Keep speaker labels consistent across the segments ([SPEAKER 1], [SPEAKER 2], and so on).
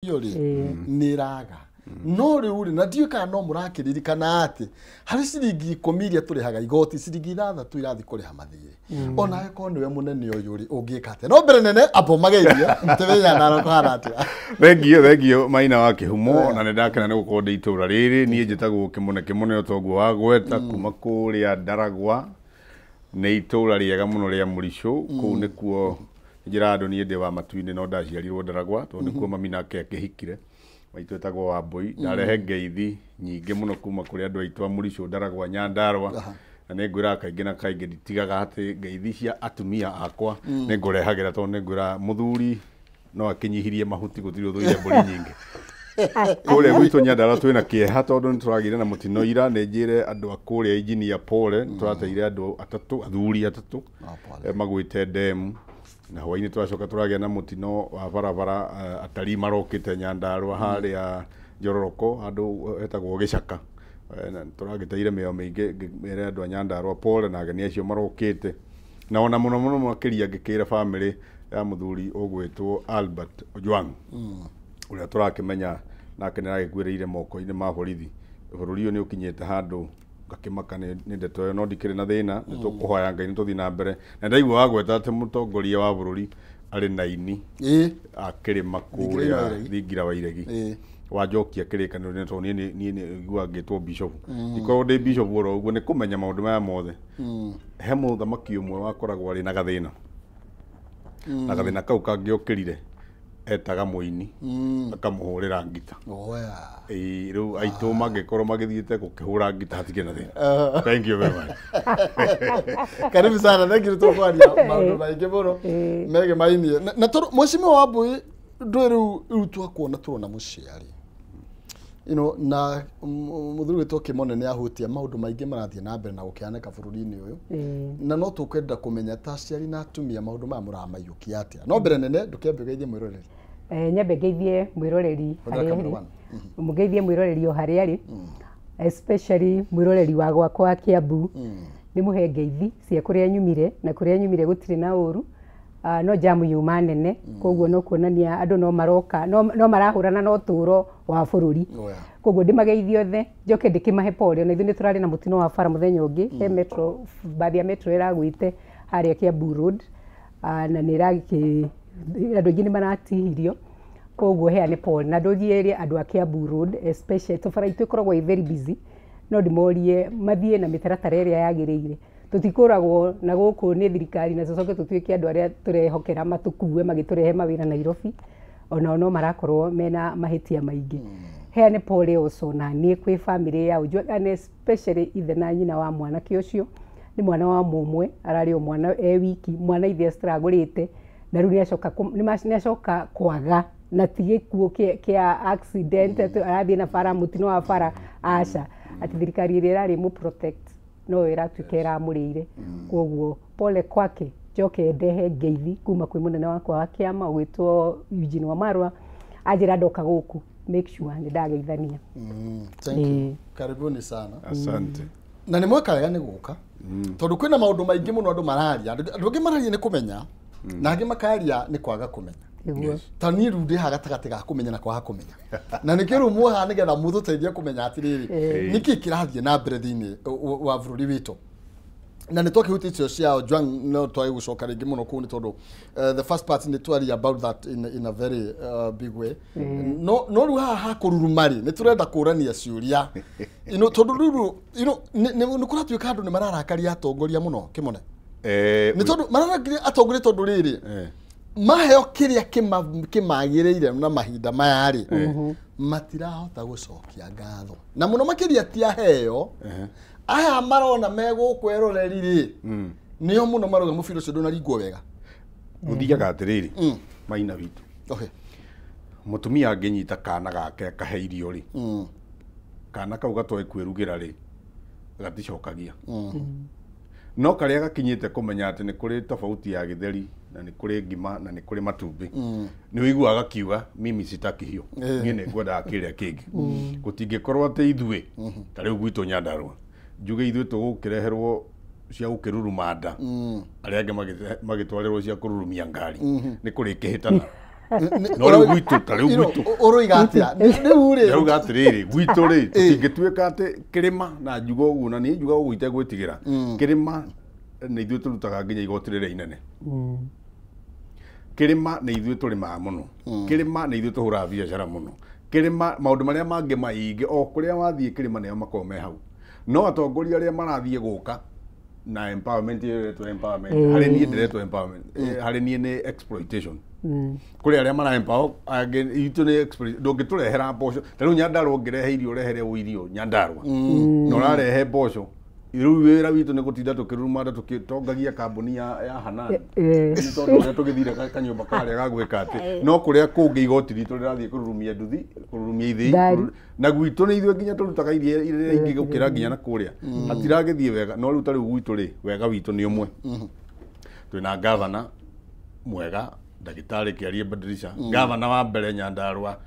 [SPEAKER 1] cio ri ni raga no riu ri na ndiuka no murakiririkana ati hari ciringi 10 iria turihaga igoti ciringi 6 irathi kuriha mathiri ona eko niwe munene uyu ri ungika ate no mbere nene apo mageirie tebenya na kohana ati
[SPEAKER 2] thengio Maina wa Kihumo na ndakena ni gukorwo itura riri nie njitagwo Kimone otoguo wa gweta kuma kuria Ndaragwa ni itura riega muno ria Murisho kuu nikuo njira andu nie ndi wa matuini no ndaciarirwo Ndaragwa to nikuo mami nake akihikire maitu etagwo wa Mbui ndarehe ngeithi nyingi muno kuma kuri andu aitu a Murisho Ndaragwa Nyandarua na nĩ ngwĩra kaingĩ na kaingĩ nditigaga atĩ ngeithi cia atumia akwa nĩ ngũrehagĩra tondũ nĩ ngwĩra mũthuri no akinyihirie mahuti gũtirĩ ũthũire mbũri nyingĩ kũrĩa gwitũ Nyandarua twĩna kĩeha tondũ nĩ tũragĩire na mũtino ira nĩ njĩre andũ a kũrĩa engineer pole nĩ tũrateire andũ athuri atatũ magwĩte ndemu na hwainĩ twacoka tũragĩa na mũtino wa barabara atarii marokĩte Nyandarua harĩa Njororoko andũ etagwo Gĩcaka na tũragĩteire mĩo mĩingĩ mere andũ a Nyandarua pole na ageni acio marokĩte na ona mũno makĩria ngĩkĩra family ya mũthuri ũgwĩtwo Albert Ojwang ũrĩa tũrakĩmenya nake nĩ aragĩkuĩrĩire moko-inĩ ma borithi bũrũri ũyũ nĩ ũkinyĩte handũ ngakĩmaka nĩ ndeto ĩyo no ndikĩrĩ na thĩna nĩ tũkũhoya Ngai nĩ tũthiĩ na mbere na ndaigua wagweta atĩ mũtongoria wa bũrũri arĩ na ini akĩrĩma kũrĩa Thingira wa Iregi wajokia kĩrĩkanĩro nĩ tondũ niĩ nĩigua ngĩtwo bishop ikorwo ndĩ bishop oro ũguo nĩ kũmenya maũndũ maya mothe he mũthamaki ũmwe wakoragwo arĩ na gathĩna kau kangĩokĩrire etaga mũini akamũhũrĩra ngita rĩu aitũ mangĩkorwo magĩthiĩte gũkĩhũra ngita hatikĩrĩ na thĩna thank you very much
[SPEAKER 1] karibu sana thank you tũkwaria maũndũ maingĩ mũno mege mainie na Mheshimiwa wa Mbui ndũĩ rĩu twakuona tũrona mũciari na mũthuri witũ Kimone nĩ ahutia maũndũ maingĩ marathiĩ na mbere na gũkĩanĩka bũrũri-inĩ ũyũ na no tũkwenda kũmenya ta aciari na atumia maũndũ maya mũramaiyũkia atĩa no mbere nene ndũkĩambe ũgeithie mwĩroreri
[SPEAKER 3] nyambe ngeithie mwĩroreri harĩa arĩ mũgeithie mwĩroreri o harĩa arĩ especially mwĩroreri wa gwakwa Kiambu nĩ mũhe ngeithi cia kũrĩa nyumire na kũrĩa nyumire gũtirĩ na ũru no jamu yuma nene koguo no kuonania andũ no maroka no marahũrana na ũtũro wa bũrũri koguo ndĩmageithie othe njoke ndĩkĩmahe pole na ithuĩ nĩ tũrarĩ na mũtino wa bara mũthenya ũngĩ he metro bathi ya metro ĩragwĩte harĩa Kiambu road na nĩ andũ aingĩ nĩ maratihirio koguo heane pole na ndũgĩrie andũ a Kiambu road especially tũbara itũ ĩkoragwo very busy no ndĩmorie mathiĩ na mĩtaratara ĩrĩa yagĩrĩire tũtikũragwo na gũkũ nĩ thirikari na tũcoke tũtuĩke andũ arĩa tũrehokera matũkue magĩtũrehe mawĩra Nairobi ona no marakorwo mena mahĩtia maingĩ heane pole also na niĩ kwĩ family ya Ojwang and especially ithe na nyina wa mwanake ũcio nĩ mwana wa mũmwe ararĩ o mwana wiki mwana ithe stragũrĩte na rĩu nĩ acoka kwaga na ti gĩkuũ kĩa accident arathiĩ na bara mũtino wa bara aca ati thirikari ĩrĩa ĩrarĩ mũ protect no ĩratuĩka ĩramũrĩire koguo pole kwake njoke ndehe ngeithi kuma kwĩ mũnene wakwa wa kĩama ũgwĩtwo Eugene Wamalwa anjĩra ndoka gũkũ make sure nĩ ndageithania
[SPEAKER 1] thank you karibuni sana
[SPEAKER 2] asante
[SPEAKER 1] na nĩ mweka wega nĩ gũka tondũ kwĩna maũndũ maingĩ mũno andũ mararia andũ angĩ mararia nĩ kũmenya na angĩ makaria nĩ kwaga kũmenya ta niĩ rĩu ndĩ ha gatagatĩ ga kũmenya na kwaga kũmenya na nĩkĩo rĩu muoha nĩgetha mũtũteithie kũmenya atĩrĩrĩ nĩkĩ kĩrathiĩ na mbere thĩinĩ wa bũrũri witũ na nĩ twakĩhutia icio cia Ojwang no twage gũcoka rĩngĩ mũno kũu nĩ tondũ the first part nĩ twaria about that in a very big way no rĩu haha kũruruma-rĩ nĩ tũrenda kũrania ciũria tondũ rĩu nĩ kũratuĩka andũ nĩ mararakaria atongoria mũno Kimone nĩ tondũ mararakaria atongoria tondũ rĩrĩ maheo kĩrĩa kĩmagĩrĩire na mahinda maya-rĩ matirahota gũcokia ngatho na mũno makĩria ti aheo aya marona megũkũ eroreri-rĩ nĩo mũno marauga mũbira ũcio ndũnaringwo wega
[SPEAKER 2] gũthiaga atĩrĩrĩ Maina witũ mũtumia angĩnyita kana gake akahe irio-rĩ kana kau gatoe kwĩrugĩra-rĩ gaticokagia no karĩa gakinyĩte kũmenya atĩ nĩ kũrĩ tofauti ya gĩtheri na nĩ kũrĩ ngima na nĩ kũrĩ matumbĩ nĩ wĩiguaga kiuga mimi sitaki hiyo niĩ nĩ ngwendaga kĩrĩa kĩngĩ gũtingĩkorwo atĩ ithuĩ ta rĩu gwitũ Nyandarua njuge ithuĩ tũgũkĩreherwo cia gũkĩruruma nda arĩa angĩ magĩtwarĩrwo cia kũrurumia ngari nĩ kũrĩ kĩhĩtana no rĩu gwitũ ta rĩu gwitũ
[SPEAKER 1] ũroiga atĩa rĩu rĩ
[SPEAKER 2] rĩu gatirĩrĩ gwitũ rĩ tũtingĩtuĩka atĩ kĩrĩma na njuga ũguo na niĩ njuga ũguo itegwĩtigĩra kĩrĩma nĩ ithuĩ tũrutaga nginya igoti rĩrĩa inene kĩrĩma nĩ ithuĩ tũrĩmaga mũno kĩrĩma nĩ ithuĩ tũhũraga biacara mũno kĩrĩma maũndũ marĩa mangĩ maingĩ o kũrĩa wathiĩ kĩrĩma nĩo makoragwo me hau no atongoria arĩa marathiĩ gũka na empowerment empowerment harĩ niĩ ndiretwo empowerment harĩ niĩ nĩ exploitation kũrĩ arĩa mara empower itũ nĩ exploitation ndũngĩtũrehera mboco ta rĩu Nyandarua ũngĩrehe irio ũrehere irio Nyandarua na ũrarehe mboco rĩu wĩra witũ nĩ gũtinda tũkĩruma tũtongagia kambuni ya Hanan tondũ ũrĩa tũgĩthire kanyũmba karĩa gagwĩka atĩ no kũrĩa kũngĩ igoti ritũ rĩrathiĩ kũrurumia nduthi kũrurumia ithĩ na gwitũ nĩ ithuĩ nginya tũrutaga iria iria ingĩ gũkĩra nginya na kũrĩa hatiragĩthiĩ wega no rĩu tarĩu gwitũ rĩ wega witũ nĩ ũmwe twĩna gavana mwega ndagĩtarĩ Kĩarie Badilisha gavana wa mbere Nyandarua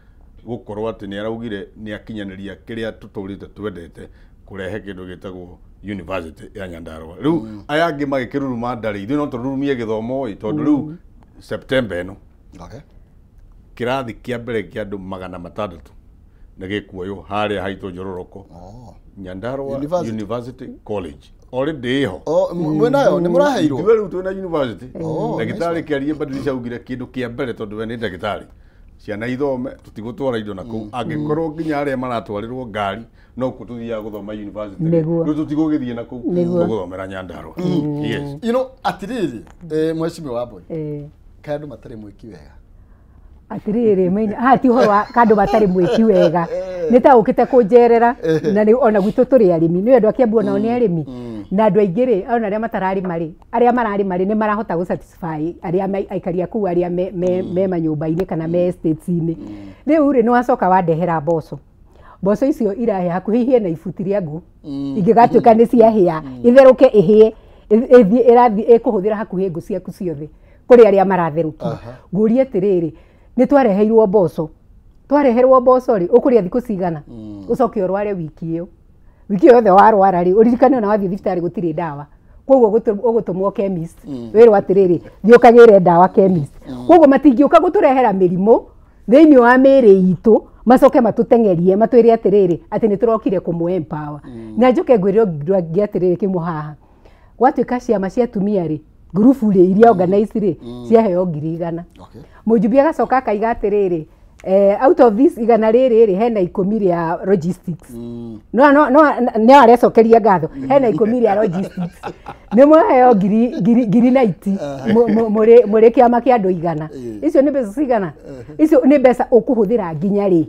[SPEAKER 2] gũkorwo atĩ nĩ araugire nĩ akinyanĩria kĩrĩa tũtũrĩte twendete kũrehe kĩndũ gĩtagwo university ya Nyandarua riu aya angĩ magĩkĩruruma ndarĩ ithuĩ no tũrurumie gĩthomo tondũ rĩu September ĩno kĩrathi kĩa mbere kĩa andũ 600 na gĩkuoyo harĩa haitũ Njororoko Nyandarua University College already ho
[SPEAKER 1] mwenayo nĩ mũraheirwo
[SPEAKER 2] ithuĩ rĩu twĩna university ndagĩtarĩ Kĩarie Badilisha augire kĩndũ kĩa mbere tondũ we nĩ ndagĩtarĩ ciana ithome tutigũtwara indo na kũu angĩkorwo nginya arĩa maratwarĩrwo ngari no kũ tuthiaga gũthoma university rĩu tutigũgĩthiĩ na kũu tũgũthomera Nyandarua yes
[SPEAKER 1] you know atiriri mheshimiwa Wambui kandu matarĩ mwĩki wega
[SPEAKER 3] atiriri maina ti ũhoro wa kandu matarĩ mwĩki wega nĩ ta ũkĩte kũnjerera na ona gwitũ tũrĩ arĩmi nĩ andũ a Kiambu nao nĩ arĩmi na andũ aingĩ rĩ ona arĩa matararĩma rĩ arĩa mararĩma rĩ nĩ marahota gũ satisfy arĩa aikaria kuu arĩa me manyũmba-inĩ kana me estates-inĩ rĩu rĩ nĩ wacoka wandehera mboco icio irahe hakuhĩ ihĩe na ibuti rĩa ngũ ingĩgatuĩka nĩ ciahĩa itherũke ihĩe ĩrathiĩ ĩkũhũthĩra hakuhĩ ngũ ciaku ciothe kũrĩ arĩa maratherũkia ngũria atĩrĩrĩ nĩ twareheirwo mboco rĩ ũkũrĩa thikũ cigana ũcoke ũrware wiki ĩyo yothe warwara rĩ ũririkane ona wathiĩ thibitarĩ gũtirĩ ndawa koguo ũgũtũmwo chemist wĩrwo atĩrĩrĩ thiĩ ũkagĩre ndawa chemist koguo matingĩũka gũtũrehera mĩrimũ thĩinĩ wa mĩĩrĩ itũ macoke matũteng'erie matwĩre atĩrĩrĩ atĩ nĩ tũrokire kũmũ empower na njoke ngwĩre ngĩ atĩrĩrĩ kĩmũ haha gwatuĩka ciama cia atumia rĩ ngurubu rĩ iria organize rĩ ciaheo 100,000 mũjumbi agacoka akaiga atĩrĩrĩ out of this 100 rĩrĩ hena 10 rĩa logistics no nĩ arecokeria ngatho hena 10 rĩa logistics nĩ mwaheo 90 mũrĩ kĩama kĩa andũ 100 icio nĩ mbeca cigana icio nĩ mbeca ũkũhũthĩra nginya rĩ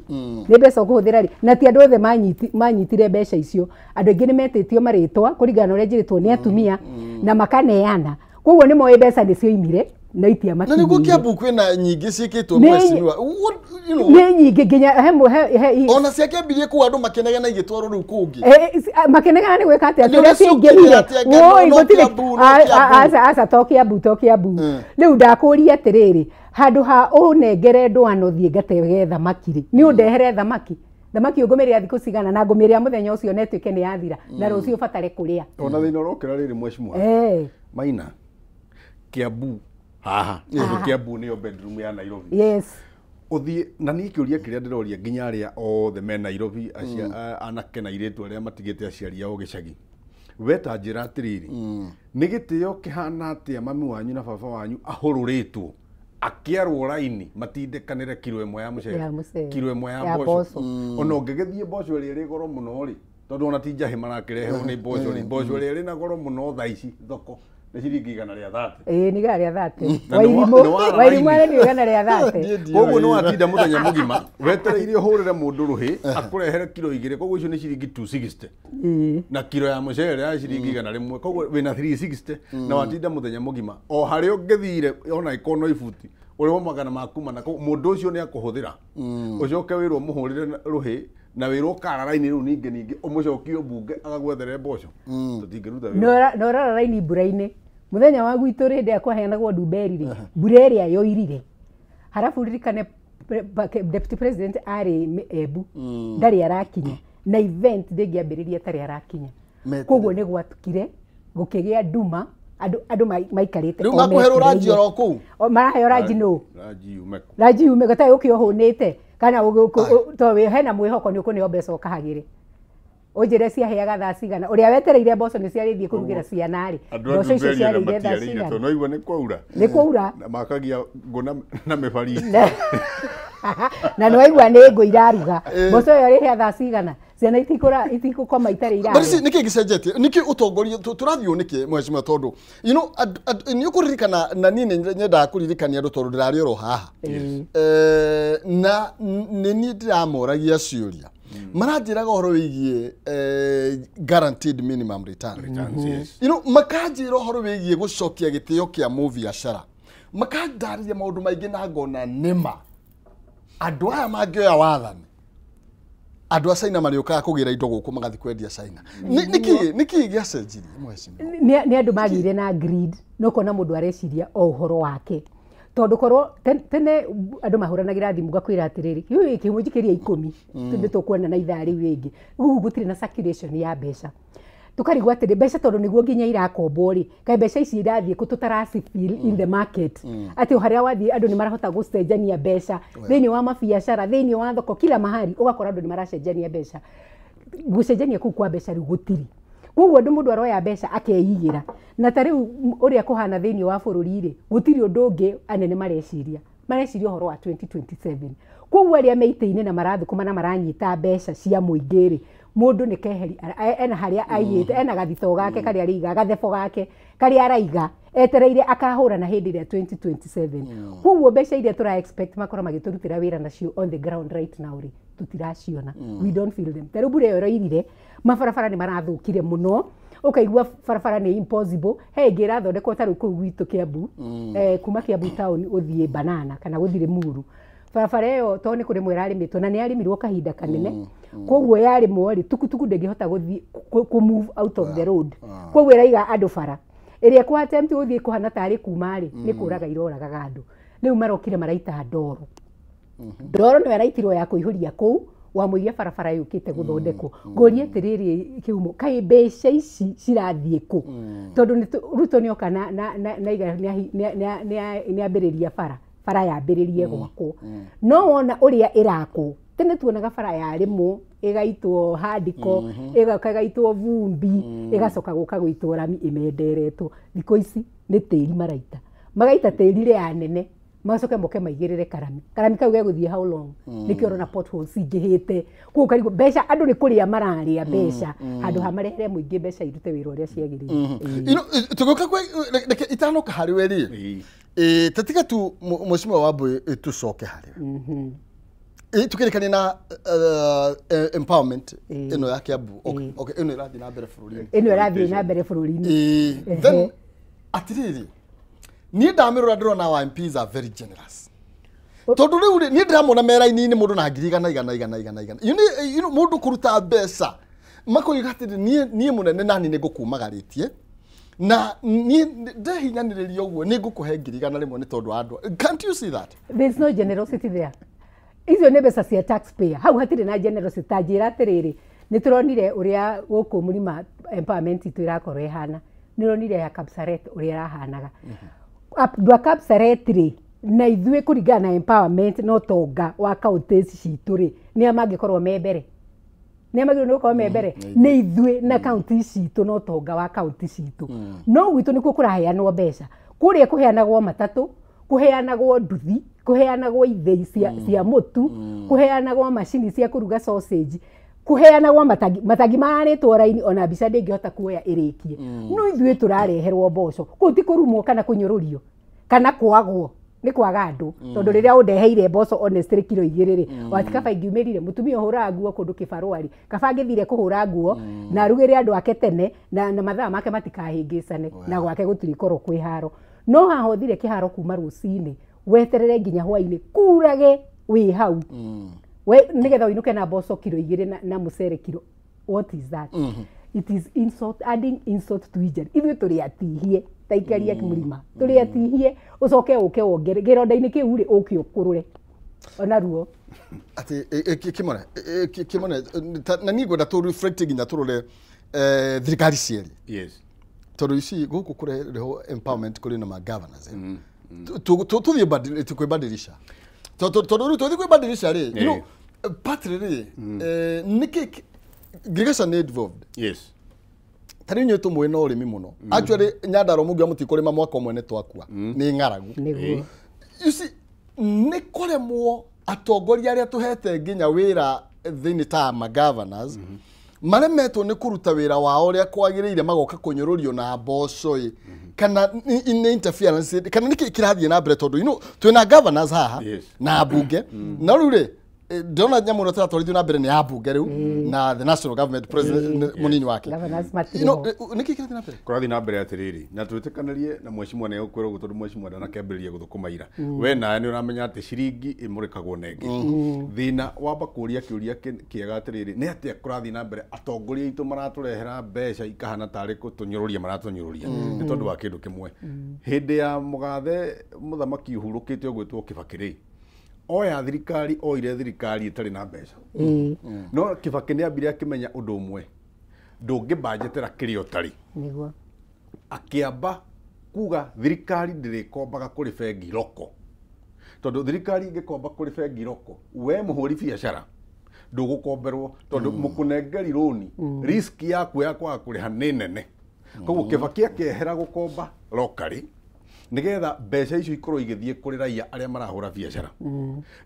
[SPEAKER 3] nĩ mbeca ũkũhũthĩra rĩ na ti andũ othe manyitire mbeca icio andũ aingĩ nĩ metĩtio marĩtwa kũringana ũrĩa njĩrĩtwo nĩ atumia na makaneana koguo nĩ moĩ mbeca nĩ cioimire na itia makinya
[SPEAKER 1] na nĩguo Kiambu kwĩna nyingĩ ciĩkĩtwo mheshimiwa
[SPEAKER 3] nĩ nyingĩ nginya
[SPEAKER 1] ona ciakĩambirie kũu andũ makenegana igĩtwarwo rĩu kũngĩ
[SPEAKER 3] makenegana nĩ gwĩka atĩa kĩrĩa ciingĩrire woi gũtirĩ aca to Kiambu rĩu ndakũria atĩrĩrĩ handũ ha ũnengere ndwano thiĩ ngatege thamaki rĩ nĩ ũndehere thamaki ũngũmĩrĩa thikũ cigana na ngũmĩrĩa mũthenya ũcio na ĩtuĩke nĩ yathira na rũciũ ũbatare kũrĩa
[SPEAKER 2] ona thĩna ũrokĩra rĩrĩ mheshimiwa Maina Kiambu haha Kiambu nĩyo bedroom ya Nairobi
[SPEAKER 3] yes
[SPEAKER 2] uthie na niĩ kĩũria kĩrĩa ndĩroria nginya arĩa othe me Nairobi anake na airĩtu arĩa matigĩte aciari ao gĩcagi weta njĩra atĩrĩrĩ nĩ gĩtĩo kĩhana atĩa mami wanyu na baba wanyu ahũrũrĩtwo akĩarwo raini matindĩkanĩre kiro ĩmwe ya mũcere kiro ĩmwe ya mboco ona ũngĩgĩthiĩ mboco ĩrĩa ĩrĩ goro mũno rĩ tondũ ona ti njahĩ marakĩrehewo nĩ mboco ĩrĩa ĩrĩ na goro mũno thaa ici thoko nĩ ciringi 130
[SPEAKER 3] nĩ 130 wairimũ nĩ 130
[SPEAKER 2] koguo nĩ watinda mũthenya mũgima wetereire ũhũrĩre mũndũ rũhĩ akũrehere kiro 2 koguo icio nĩ ciringi 260 na kiro ya mũcere ya ciringi 100 koguo wĩna 360 na watinda mũthenya mũgima o harĩa ũngĩthire ona ikono ibuti ũrĩmo magana maku mana mũndũ ũcio nĩ akũhũthĩra ũcoke wĩrwo mũhũrĩre rũhĩ na wĩrwo kara raini rĩu ningĩ ũmũcokio mbunge agagwethere mboco tũtingĩruta wĩra
[SPEAKER 3] no rora raini mbura-inĩ muthenya wa gwitũ rĩ ndakwaheanagwo ndumberi rĩ mbura ĩrĩa yoirire harafu ririkane deputy president arĩ Embu ndarĩ arakinya na event ndĩngĩambĩrĩria tarĩ arakinya koguo nĩ gwatukire gũkĩgĩa nduma andu maikarite
[SPEAKER 1] riu makuhero ranji oro ku
[SPEAKER 3] maraheo ranji no
[SPEAKER 2] Raji umeko.
[SPEAKER 3] ranji ume gata ukio hunite kana to we hena mwihoko ni ukunio mbeca ukahagire ujire ciaheaga thaa cigana uria wetereire mboco ni ciarithie kurugira ciana ri
[SPEAKER 2] mboco icio ciarithie thaa cigana to no igwa ni kwaura na makagia ngona na mibari
[SPEAKER 3] na no igwa ni ngo iraruga mboco yo ri thaa cigana ciana itikukoma itare ira
[SPEAKER 1] bari niki gicenjetie niki utongoria turathio niki mweshima tondu you know ni ukuririkana na nini nyenda kuririkania andu tondu ndirari oro haha na nini ndiramoragia ciuria maranjiraga horo wigie guaranteed minimum returns yes. You know makanjira horo wigie gucokia gitio kia movie ashara makandaria maundu maingi na ngona nima andu aya mangioya wathani andu a China marioka kugira indo guku magathi kwendia China niki giacenjirie mweshima
[SPEAKER 3] ni andu magire na greed no kona mundu areciria o uhoro wake tondu korwo tene andu mahuranagira thimu gakwira atiriri hiyo ikimwijikiria 10 tundu tukwona na ithaa riu ringi ugu gutire na circulation ya mbeca tukarigwa atiri mbeca tondu niguo nginya irakombo ri kai mbeca ici irathie ku tutarasi feel in the market ati haria wathie andu ni marahota gucenjania mbeca thiini wa mabiacara thiini wa thoko kila mahali ugakora andu ni maracenjania mbeca gucenjania ku kwa mbeca riu gutiri koguo andu mundu aroya mbeca akeigira na tariu uria kuhana thiini wa bururi ri gutiri undu ungi anene mareciria uhoro wa 2027 koguo aria meiteine na marathukuma na maranyita mbeca cia muingi ri mundu ni keheri ena haria aiyete ena gathito gake kari ariga gathefo gake kari araiga etereire akahura na hindi ya 2027 koguo mbeca iria tura expect makora magiturutira wira nacio on the ground right now ri tutiraciona we don't feel them tero bure yoro irire mabarabara ni marathukire muno ukaigua barabara ni impossible ngira thondekwo taru ku gwitu Kiambu kuma Kiambu town uthie Banana kana guthire Muru barabara yo to ni kuri mwirarimitwo na ni arimirwo kahinda kanene koguo yari mwori tukutuku ndengihota guthie ku move out of the road koguo iraiga andu bara iria kwa attempt guthie kuhana tari kuma ri ni kuraga iroraga andu riu marokire maraita ndoro ndoro no yaraitirwo ya kuihuria ku wa muiria barabara yukite guthondekwo ngorie tiriri kiumo kai mbeca ici cirathie ku tondu Ruto ni oka na iga ni ambiriria bara yambiririe gwakwo no wona uria irako tene tuonaga bara yarimwo igaitwo handiko igakaitwo vumbi igacoka guka gwitwo rami imenderetwo thiko ici ni tiri maraita magaita tiri ri anene macoke moke maigirire karami kau geguthie how long nikio rona potholes ingihite ku karigo mbeca andu ni kuria mararia mbeca andu ha marehere muingi mbeca irute wira uria ciagirire
[SPEAKER 1] you know tugoka kwa itano ka hari weri tatika tu mweshima wabo tucoke hari tukirikane na empowerment ino ya Kiambu okay ino irathi na mbere bururi then atiriri ni ndamirura ndirona wa MPs are very generous tondu riu ni ndiramona mera-ini ni mundu na ngirigana igana you know mundu kuruta mbeca makoiga atiri ni munene nani ni ngukumagaritie na ni ndehinyanireria uguo ni ngukuhe ngirigana rimwe ni tondu andu can't you see that
[SPEAKER 3] there is no generosity there icio ni mbeca cia taxpayer hau hatire na generosity tajira atiriri ni turonire uria guku murima empowerment itu irakorwo ihana ni ronire ya Kapsaret uria irahanaga Abdua Kapsaret ri na ithue kuringana na empowerment no tonga wa counties citu ri ni amangikorwo membere ni amagiro no ko membere ni ithue na counties citu no tonga wa counties citu no gwitu nikuo kuraheanwo mbeca kuria kuheanagwo matatu kuheanagwo nduthi kuheanagwo ithei cia mutu kuheanagwo machine cia kuruga sausage kuheanagwo matagi maritwo raini ona mbica ndingihota kuoya irikie no ithue turareherwo mboco kuti kurumwo kana kunyorurio kana kwagwo ni kwaga andu tondu riria undeheire mboco honestly kilo 2 ri watika baingiumirire mutumia uhura nguo kundu kibarwari kabangithire kuhura nguo na rugire andu ake tene na mathaa make matikahingicane na gwake gutiri koro kwi haro no hahothire kiharo kuma rucini weterere nginya hwaini kurage wi hau we nigetha uinuke na mboco kilo 2 na mucere kilo what is that it is insult adding insult to injury ithu turi atihie taikaria kimurima turi atihie ucoke uke wongere gironda-ini kiu ri uki ukurure ona ruo
[SPEAKER 1] ati kimone na ni gwenda tu reflecting nginya turore thirikari cieri
[SPEAKER 2] yes
[SPEAKER 1] Tondũ ici gũkũ kũreho empowerment kũrĩ na ma-governors. Tũthiĩ kwĩbadilisha. Tondũ rĩu tũthiĩ kwĩbadilisha rĩ, you know, partly rĩ, nĩkĩ ngĩgaca nĩ involved.
[SPEAKER 2] Yes.
[SPEAKER 1] Tari nyo tumwe na urimi muno. Actually Nyandarua mugi mutikurima mwaka umwe netwakua. Ni ngaragu. You see, ni kuremwo atongoria aria tuhete nginya wira thini ta ma-governors maremetwo ni kuruta wira wao ria kwagiriire magoka kunyururio na mboco kana in interference kana niki kirathie na mbere tondu you know twina governors haha na bunge na rure ndona nyamu rota twarithio na mbere ni abunge riu na the national government president munini wake niki kirathie na mbere
[SPEAKER 2] kurathie na mbere atiriri na twitikanarie na mheshimiwa ne ukwira gutondu mheshimiwa ndana kiambiriria guthukuma ira we na ni uramenya ati ciringi imurikagwo nenge thina wamba kuria kiuria kiega atiriri ni atia kurathie na mbere atongoria itu maraturehera mbeca ikahana tari kutunyururia maratunyururia ni tondu wa kindu kimwe hindi ya mugathe muthamaki uhurukite ogwitwo Kibaki oya thirikari oire thirikari itari na mbeca no Kibaki ni ambire akimenya undu umwe ndungibajetera kirio tari niguo akiamba kuga thirikari ndirikombaga kuri bengi roko tondu thirikari ingikomba kuri bengi roko we muhuri biacara ndugukomberwo tondu mukunengeri roni risk yaku ya kwa kuriha ni nene koguo Kibaki akehera gukomba locally nigetha mbeca icio ikorwo igithie kuri raia aria marahura biacara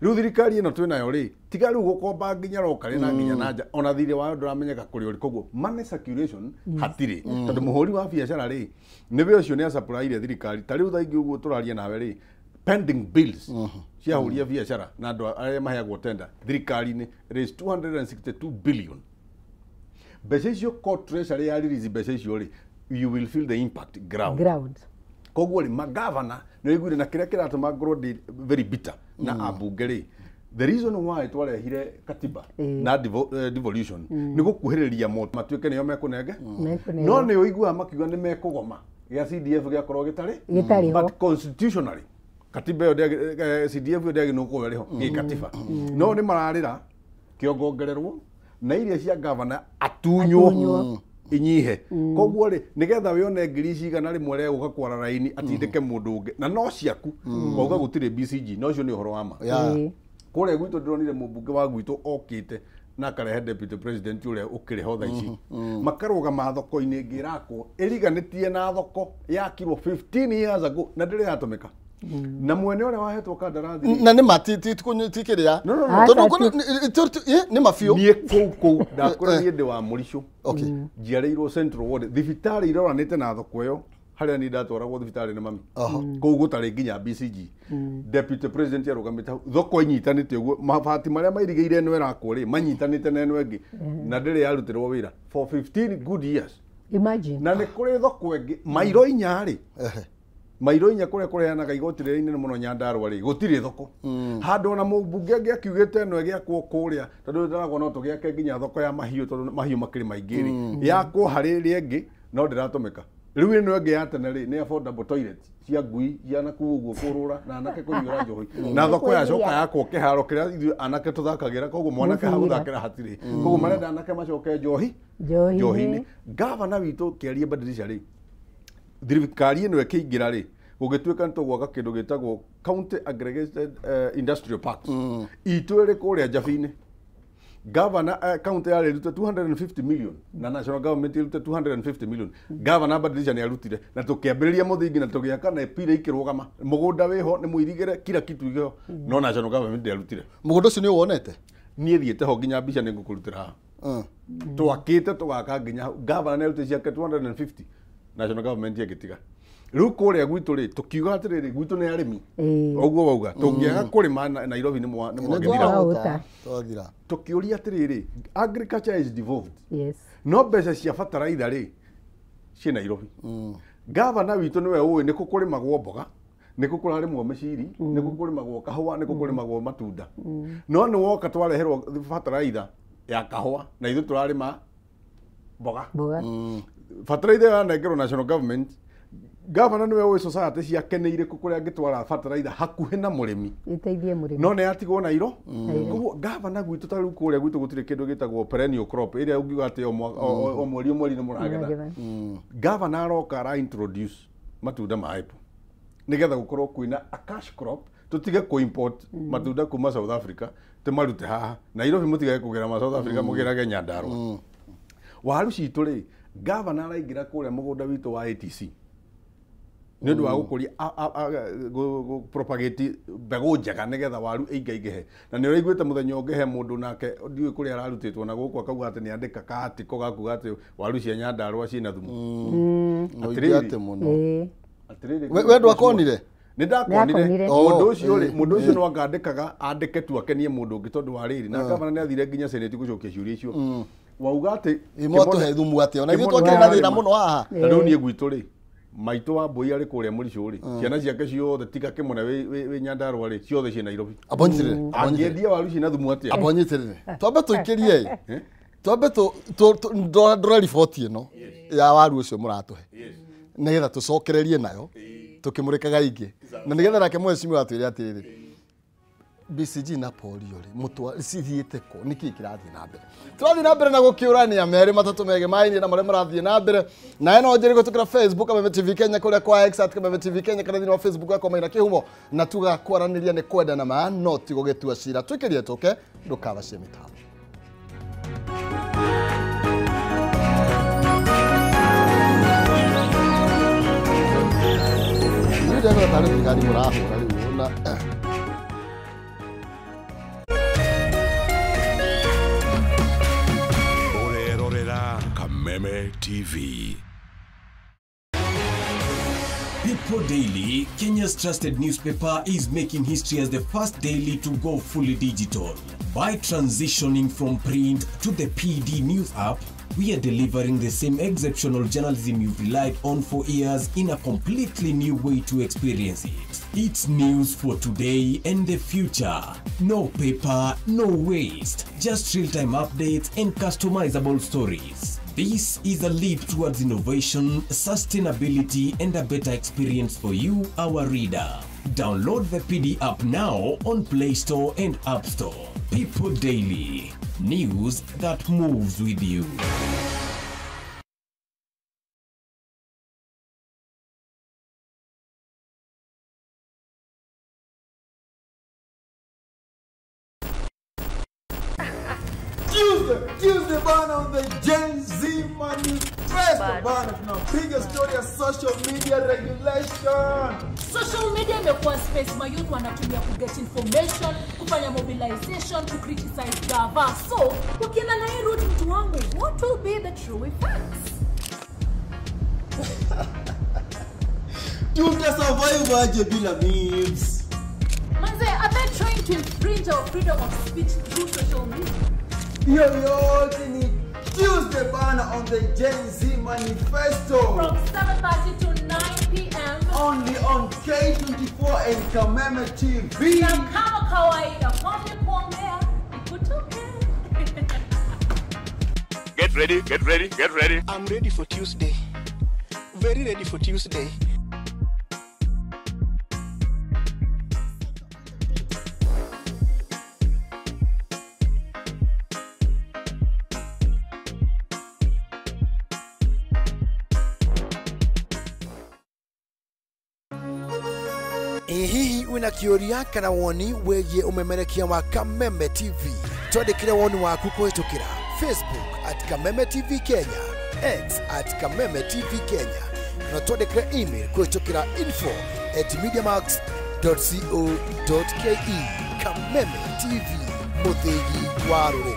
[SPEAKER 2] riu thirikari ino twinayo ri tiga riu gukomba nginya locally na nginya nanja ona thire wayo nduramenyeka kuri uri koguo money circulation hatiri tondu muhuri wa biacara ri niwe ucio ni supply thirikari ta riu thaingi uguo turaria nawe ri pending bills cia huria biacara na andu aria maheagwo tender thirikari ni is 262 billion mbeca icio court treasury ya release mbeca icio ri you will feel the impact ground koguo ri magavana no igwire na kiria kiratuma ngoro very bitter na abunge ri the reason why twarehire katiba na devolution ni gukuhiriria matuike niyo mekunenge no ni uigua makiuga ni mekugoma ya CDF gia korwo gitari but constitutionally katiba yo CDF yo ndegi nuko weriho ni katiba no ni mararira kiongongererwo na iria cia governor atunywo inyihe koguo ri nigetha wione ngiri cigana rimwe ria guka kwara raini atindike mundu ungi na no ciaku auga gutire BCG no cio ni uhoro wa ma kure gwitu ndronire mubunge wa gwitu okite na karehe deputy president uria ukiriho tha ici makarugama thoko-ini ngirako iriganitie na thoko yakirwo 15 years ago na ndire yatumika na mwene ore wahetwo kandarathi
[SPEAKER 1] na ni matiti tikiria ni mafio
[SPEAKER 2] ni kou ndakora ni ndi wa murisho njiareirwo Central Ward thibitari iroranite na thoko yo haria ni ndatwaragwo thibitari ni mami kou gutari nginya BCG deputy president arugamite thoko inyitanite uguo mabati maria mairigeire eno erakwo ri manyitanite na eno engi na ndire yarutirwo wira for 15 good years
[SPEAKER 3] imagine
[SPEAKER 2] na ni kuri thoko engi mairo inya ri mairo inya kuria kureanaga igoti riri inene muno Nyandarua ri gutiri thoko handu na mubunge angi akiugite eno giakwo kuria tondu ndaragwo no tugiake nginya thoko ya mahiu tondu mahiu makiri maingi ri yakwo hari ri engi no ndiratumika riu eno engi ya tene ri ni affordable toilet cia ngui yana kuuguo kurura na anake kunyura njohi na thoko ya coka yakwo kiharo kiria anake tuthakagira koguo mwanake haguthakira hatiri koguo marenda anake macoke njohi ni governor witu kiarie badilisha ri thirikari ino ikiingira ri gugituika ntogwaka kindu gitagwo county aggregated industrial parks itwere kuria Njabini governor county ya rute 250 million na national government rute 250 million governor badilisha ni arutire na tukiambiriria muthingi na tugiaka na epira ikirugama mugunda wiho ni muirigire kila kitu igo no national government arutire
[SPEAKER 1] mugunda ucio ni wonete
[SPEAKER 2] nie thiete ho nginya mbica ni ngukurutira twakite tugaka nginya governor ni rute ciake 250 national government yagitiga riu kuria gwitu ri tukiuga atiriri gwitu ni arimi oguo wauga tungiaga kurima Nairobi ni mwagithira tukiuria atiriri agriculture is devolved no mbeca cia bataraitha ri ci Nairobi governor witu niwe uwi ni kukurimagwo mboga ni kukurarimwo miciri ni kukurimagwo kahua ni kukurimagwo matunda no ni woka twareherwo bataraitha ya kahua na ithu turarima mboga bataraitha ya nengerwo national government Gavana niwe oĩ society ciakeneire kũrĩa angĩtwara bataraitha hakuhĩ na mũrĩmi
[SPEAKER 3] iteithie mũrĩmi
[SPEAKER 2] no nĩ atigwo Nairo koguo gavana gwitũ ta rĩu kũrĩa gwitũ gũtirĩ kĩndũ gĩtagwo perennial crop ĩrĩa ũngiuga atĩ o mweri nĩ mũragetha gavana aroka ara introduce matunda ma apple nĩgetha gũkorwo kwĩna a cash crop tutige ku import matunda kuma South Africa tumarute haha Nairobi mutige kugera ma South Africa mugirage Nyandarua waru citũ rĩ gavana araingĩra kũrĩa mũgũnda witũ wa ATC nĩ ũndũ wa gũkũria propagate mbegũ njega nĩgetha waru ĩingĩhe na nĩ ũraiguĩte mũthenya ũngĩhe mũndũ nake ndiũĩ kũrĩa ararutĩtwo na gũkũ akauga atĩ nĩ andĩka kaatiko gakuga atĩ waru cia Nyandarua ciĩna thumu atĩrĩrĩ
[SPEAKER 1] we ndwakonire
[SPEAKER 2] nĩ ndakonire mũndũ ũcio no angandĩkaga andĩke tu akenie mũndũ ũngĩ tondũ wa rĩrĩ na gavana nĩ athire nginya senate gũcokia ciũria icio wauga atĩ
[SPEAKER 1] imoto thumu atĩ ona ithuĩ twakĩrĩ na thĩna mũno haha
[SPEAKER 2] na rĩu niĩ gwitũ rĩ maitũ wa mbũi arĩ kũrĩa Mũricho rĩ ciana ciake ciothe tiga kĩmwana wĩ Nyandarua rĩ ciothe ciĩ Nairobi
[SPEAKER 1] abonyitirĩre
[SPEAKER 2] angĩendia waru ciĩ na thumu atĩa
[SPEAKER 1] abonyitirĩre twambe tũikĩrie twambe ndora riboti ĩno ya waru ũcio mũratũhe nĩgetha tũcokererie nayo tukimurikaga ingĩ na nĩgetha nake mwecimwe atwĩre atĩrĩ BCG na polio ri mutwa cithiĩte ko niki kirathie na mbere turathie na mbere na gukiurania merĩ matatũ mege maini na marĩa marathie na mbere na eno njĩrĩ gũtukĩra Facebook Kameme TV Kenya kũrĩa kwa X @Kameme TV Kenya kana thĩinĩ wa Facebook yako Maina Kĩhumo na tugakwaranĩria nĩ kwendana ma no ti gũgĩtua cira twĩkĩrie tũke ndũkabacie mĩtambo ndio ndio tare thigari murahũra rĩu na
[SPEAKER 4] Kameme TV.
[SPEAKER 5] People Daily, Kenya's trusted newspaper, is making history as the first daily to go fully digital. By transitioning from print to the PD News app, we are delivering the same exceptional journalism you've relied on for years in a completely new way to experience it. It's news for today and the future. No paper, no waste. Just real-time updates and customizable stories. This is a leap towards innovation, sustainability, and a better experience for you, our reader. Download the PD app now on Play Store and App Store. People Daily. News that moves with you.
[SPEAKER 6] Tuesday ban on the Gen Z Manifesto ban of now biggest story of social media regulation.
[SPEAKER 7] Social media imekuwa space mayouth wanatumia ku get information, kufanya mobilization, to criticize gava. So, ukienda na hii route mtu wangu, what will be the true effects?
[SPEAKER 6] Tuta survive aje bila memes.
[SPEAKER 7] Manze, are they trying to infringe our freedom of speech through social media?
[SPEAKER 6] Yo, Tuesday banner on the Gen Z Manifesto.
[SPEAKER 7] From 7:30 to 9 p.m.
[SPEAKER 6] Only on K24 and Kameme TV.
[SPEAKER 7] Na kama kawaida, kwani kuongea, kutoke.
[SPEAKER 4] Get ready, get ready, get ready.
[SPEAKER 8] I'm ready for Tuesday. Very ready for Tuesday.
[SPEAKER 9] Hihi wina kĩũria kana woni wĩgiĩ umemerekia wa Kameme TV twandĩkĩre woni waku kũhĩtũkĩra Facebook @Kameme TV Kenya, X @Kameme TV Kenya, na twandĩkĩre email kũhĩtũkĩra info@mediamax.co.ke. Kameme TV, mũthĩgi wa rũrĩrĩ.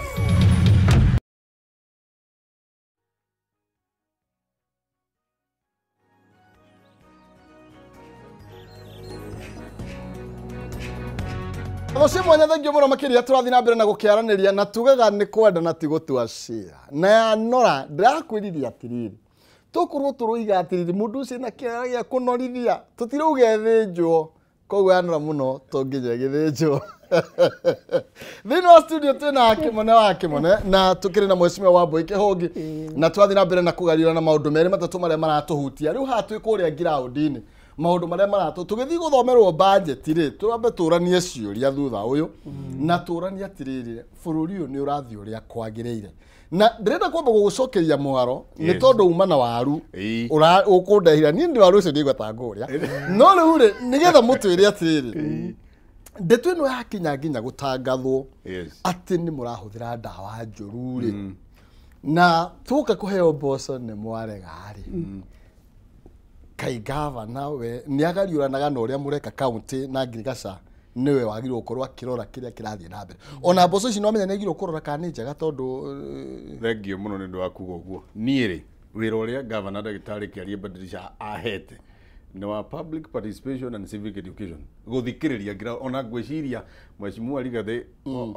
[SPEAKER 1] Mucio mwanya thengio muno makiria turathi na mbere na gukiaraniria na tugaga ni kwenda na tigotua cira na nora ndirakwiriria atiriri tukurwo turuiga atiriri mundu ucio na kiara gia kunorithia tutiruge thinjwo koguo anora muno tonginya githinjwo Thĩinĩ wa studio twĩna Kĩmone wa Kĩmone na tũkĩrĩ na Mheshimiwa Wambui Kĩhũngi na twathiĩ na mbere na kũgarirana na maũndũ merĩ matatũ marĩa maratũhutia rĩu haha twĩ kũrĩa ground-inĩ maũndũ marĩa maratũ tũgĩthiĩ gũthomerwo budget rĩ tũrambe tũranie ciũria thutha ũyũ na tũranie atĩrĩrĩ bũrũri ũyũ nĩ ũrathiĩ ũrĩa kwagĩrĩire na ndĩrenda kwamba gũgũcokeria mũharo nĩ tondũ uma na waru ũkũndehira niĩ ndĩ waru ũcio ndigweta ngũrĩa no rĩu rĩ nĩgetha mũtwĩre atĩrĩrĩ ndeto ĩno yakinya nginya gũtangathwo atĩ nĩ mũrahũthĩra ndawa njũru rĩ na tũka kũheo mboco nĩ mwarega rĩ kai gavana we nĩ agariũranaga na ũrĩa mũreka county na Ngirigaca niwe wagirwo gũkorwo akĩrora kĩrĩa kĩrathiĩ na mbere ona mboco ici no menya nĩ agirwo kũrora kana nĩ njega tondũ
[SPEAKER 2] thengio mũno nĩ ũndũ wa kuga ũguo niĩ rĩ wĩra ũrĩa gavana ndagĩtarĩ Kĩarie Badilisha ahete nĩ wa public participation and civic education gũthikĩrĩria ngira ona ngwĩciria Mheshimiwa Rigathĩ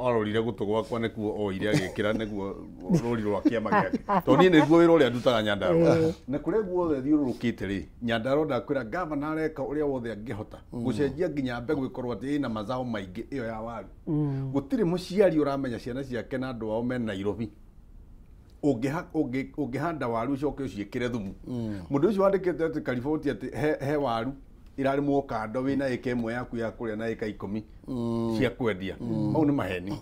[SPEAKER 2] arorire gũtũ gwakwa nĩkuo oire agĩkĩra nĩguo rũri rwa kĩama gĩake tondũ niĩ nĩguo wĩra ũrĩa ndutaga Nyandarua na kũrĩa guothe thiũrũrũkĩte rĩ Nyandarua ndakwĩra gavana areka ũrĩa wothe angĩhota gũcenjia nginya mbegũ ĩkorwo atĩ ĩna mazao maingĩ ĩyo ya waru gũtirĩ mũciari ũramenya ciana ciake na andũ ao me Nairobi ũngĩhanda waru ucoke ũciĩkĩre thumu mũndũ ũcio wandĩkĩte atĩ kariboti atĩ he waru irarĩmwo kando wĩna ĩka ĩmwe yaku ya kũrĩa na ĩka 10 cia kwendia mau nĩ maheni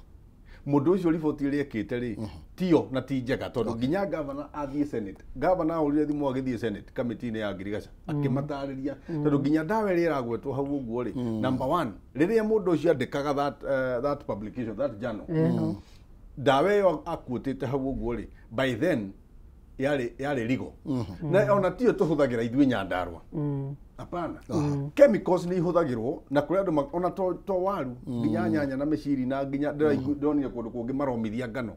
[SPEAKER 2] mũndũ ũcio riboti ĩrĩa ĩkĩte rĩ tio na ti njega tondũ nginya gavana athiĩ senate gavana ũrĩa thimũ agĩthiĩ senate kamĩtĩ-inĩ ya Ngirigaca akĩmatarĩria tondũ nginya ndawa ĩrĩa ĩragwetwo hau ũguo rĩ number 1 rĩrĩa mũndũ ũcio andĩkaga that publication that journal ndawa ĩyo akuotete hau ũguo rĩ by then yarĩ legal na ona tio tũhũthagĩra ithuĩ Nyandarua hapana chemicals nĩ ihũthagĩrwo na kũrĩ andũ ona to waru nginya nyanya na mĩciri na nginya ndonire kũndũ kũngĩ maromithia ngano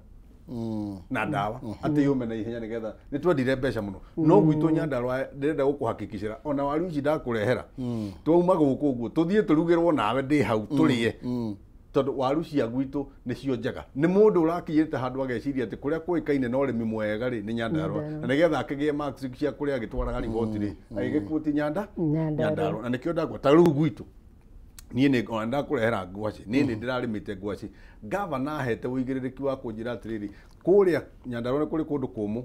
[SPEAKER 2] na ndawa atĩ yume na ihenya nĩgetha nĩ twendire mbeca mũno no gwitũ Nyandarua ndĩrenda gũkũhakikishĩra ona waru ici ndakũrehera twauma gũkũ ũguo tũthiĩ tũrugĩrwo nawe ndĩ hau tũrĩe tondũ waru cia gwitũ nĩcio njega nĩ mũndũ ũrakinyĩte handũ ageciria atĩ kũrĩa kũĩkaine na ũrĩmi mwega rĩ nĩ Nyandarua na nĩgetha akĩgĩe marks cia kũrĩa agĩtwaraga riboti rĩ agĩgĩkuoti Nyandarua na nĩkĩo ndakwa ta rĩu gwitũ niĩ nĩ ndakũrehera ngwacĩ niĩ nĩ ndĩrarĩmĩte ngwacĩ gavana ahete ũigĩrĩrĩki wa kũnjĩra atĩrĩrĩ kũrĩa Nyandarua nĩ kũrĩ kũndũ kũmũ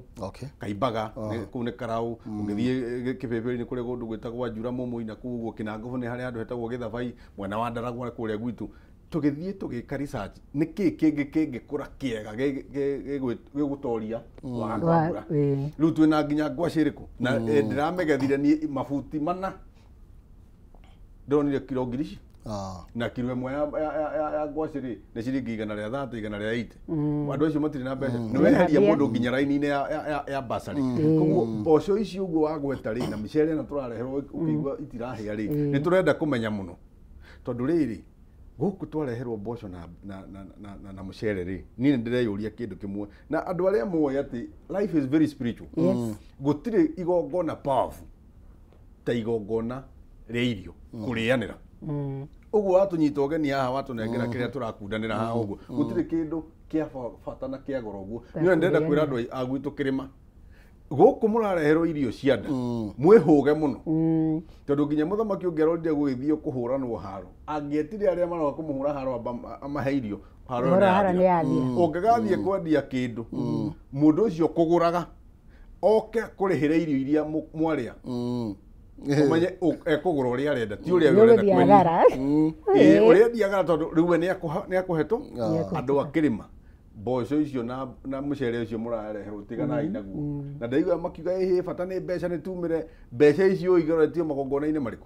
[SPEAKER 2] Kaimbaga kũu nĩ Karaũ ũgĩthiĩ Kĩbĩbĩrĩ-inĩ kũrĩ kũndũ gwĩtagwo Njura Mũmũi na kũu ũguo Kĩnangũbũ nĩ harĩa handũ hetagwo Gĩthabai mwena wa Ndaragwa kũrĩa gwitũ tũgĩthiĩ tũgĩka research nĩkĩ kĩngĩkũra kĩega gĩgũtoria wa ngambura rĩu twĩna nginya ngwacĩ ĩrĩkũ na ndĩramegethire niĩ mabuti mana ndonire kiro ngiri ici na kiro ĩmwe ya ngwacĩ rĩ nĩ ciringi 130 180 andũ acio matirĩ na mbeca nĩ weheria mũndũ nginya raini-inĩ ya basarĩ koguo mboco ici ũguo wagweta rĩ na mĩcere ĩno tũrareherwo ũkĩigua itirahĩa rĩ nĩ tũrenda kũmenya mũno tondũ rĩrĩ gũkũ twareherwo mboco na mũcere rĩ niĩ ndĩreyũria kĩndũ kĩmwe na andũ arĩa moĩ atĩ life is very spiritual gũtirĩ igongona powerful ta igongona rĩa irio kũrĩanĩra ũguo watũnyita ũgeni haha watũnengera kĩrĩa tũrakundanĩra haha ũguo gũtirĩ kĩndũ kĩa bata na kĩa goro ũguo niĩ ndĩrenda kwĩra andũ a gwitũ kĩrĩma gũkũ mũrareherwo irio cia nda mwĩhũge mũno tondũ nginya mũthamaki ũngĩarorire gũgĩthiĩ kũhũranwo haro angĩetire arĩa maroka kũmũhũra haro amahe irio haro ũngĩgathiĩ kwendia kĩndũ mũndũ ũcio kũgũraga oke kũrĩhĩra irio iria mwarĩa ũmenye ekũgũra ũrĩa arenda ti ũrĩa ũrenda kwendia ũrĩa ndiagara tondũ rĩu we nĩ akũhetwo andũ akĩrĩma mboco icio na mũcere ũcio mũrareherwo tiganai naguo na ndaigua makiuga ĩhĩ bata nĩ mbeca nĩ tumĩre mbeca icio igeretio magongona-inĩ marĩkũ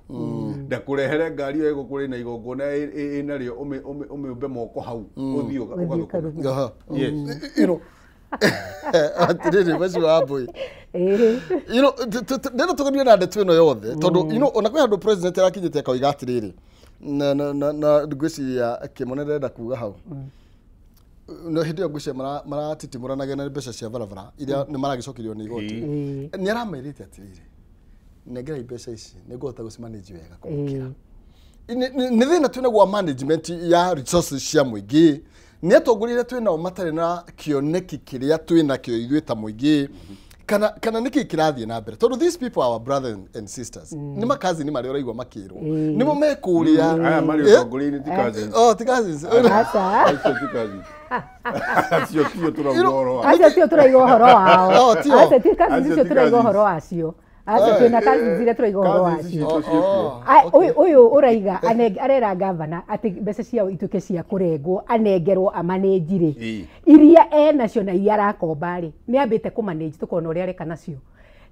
[SPEAKER 2] ndakũrehere ngari ĩyo ĩgũkũrĩ na igongona ĩnarĩo ũmĩũmbe moko hau ũthiĩ ũgathũkũma atĩrĩrĩ Mheshimiwa Wambui ndĩna tũganie na ndeto ĩno yothe tondũ ona kwĩ handũ president arakinyĩte akauga atĩrĩrĩ na ngwĩciria Kĩmone ndĩrenda kuga hau no hĩndĩ ĩyo ngwĩciria maratitimũranagia na mbeca cia barabara iria nĩ maragĩcokerio nĩ igoti nĩ aramerĩte atĩrĩrĩ nengerai mbeca ici nĩngũhota gũcimanage wega kũmũkĩra nĩ thĩna twĩna gwa management ya resources cia mũingĩ nĩ atongoria twĩnao matarĩ na kĩoneki kĩrĩa twĩnakĩo ithuĩ ta mũingĩ
[SPEAKER 1] kana niki kirathie na mbere tondu these people are our brothers and sisters ni makazi ni mari uraigwa makirwo nimo mekuria
[SPEAKER 2] aya mari utongori-ini ti cousins
[SPEAKER 1] ti cousins
[SPEAKER 2] acio tio turauga horo wao
[SPEAKER 3] acio tio turaiga horo wao acio ti cousins tio turaiga horo wacio acio twina cousins iria turaiga horo wacio uyu uraiga arera gavana ati mbeca ciao ituke cia kurengwo anengerwo amanejire iria nacio na iria arakomba ri ni ambite kumanage tukona uria areka nacio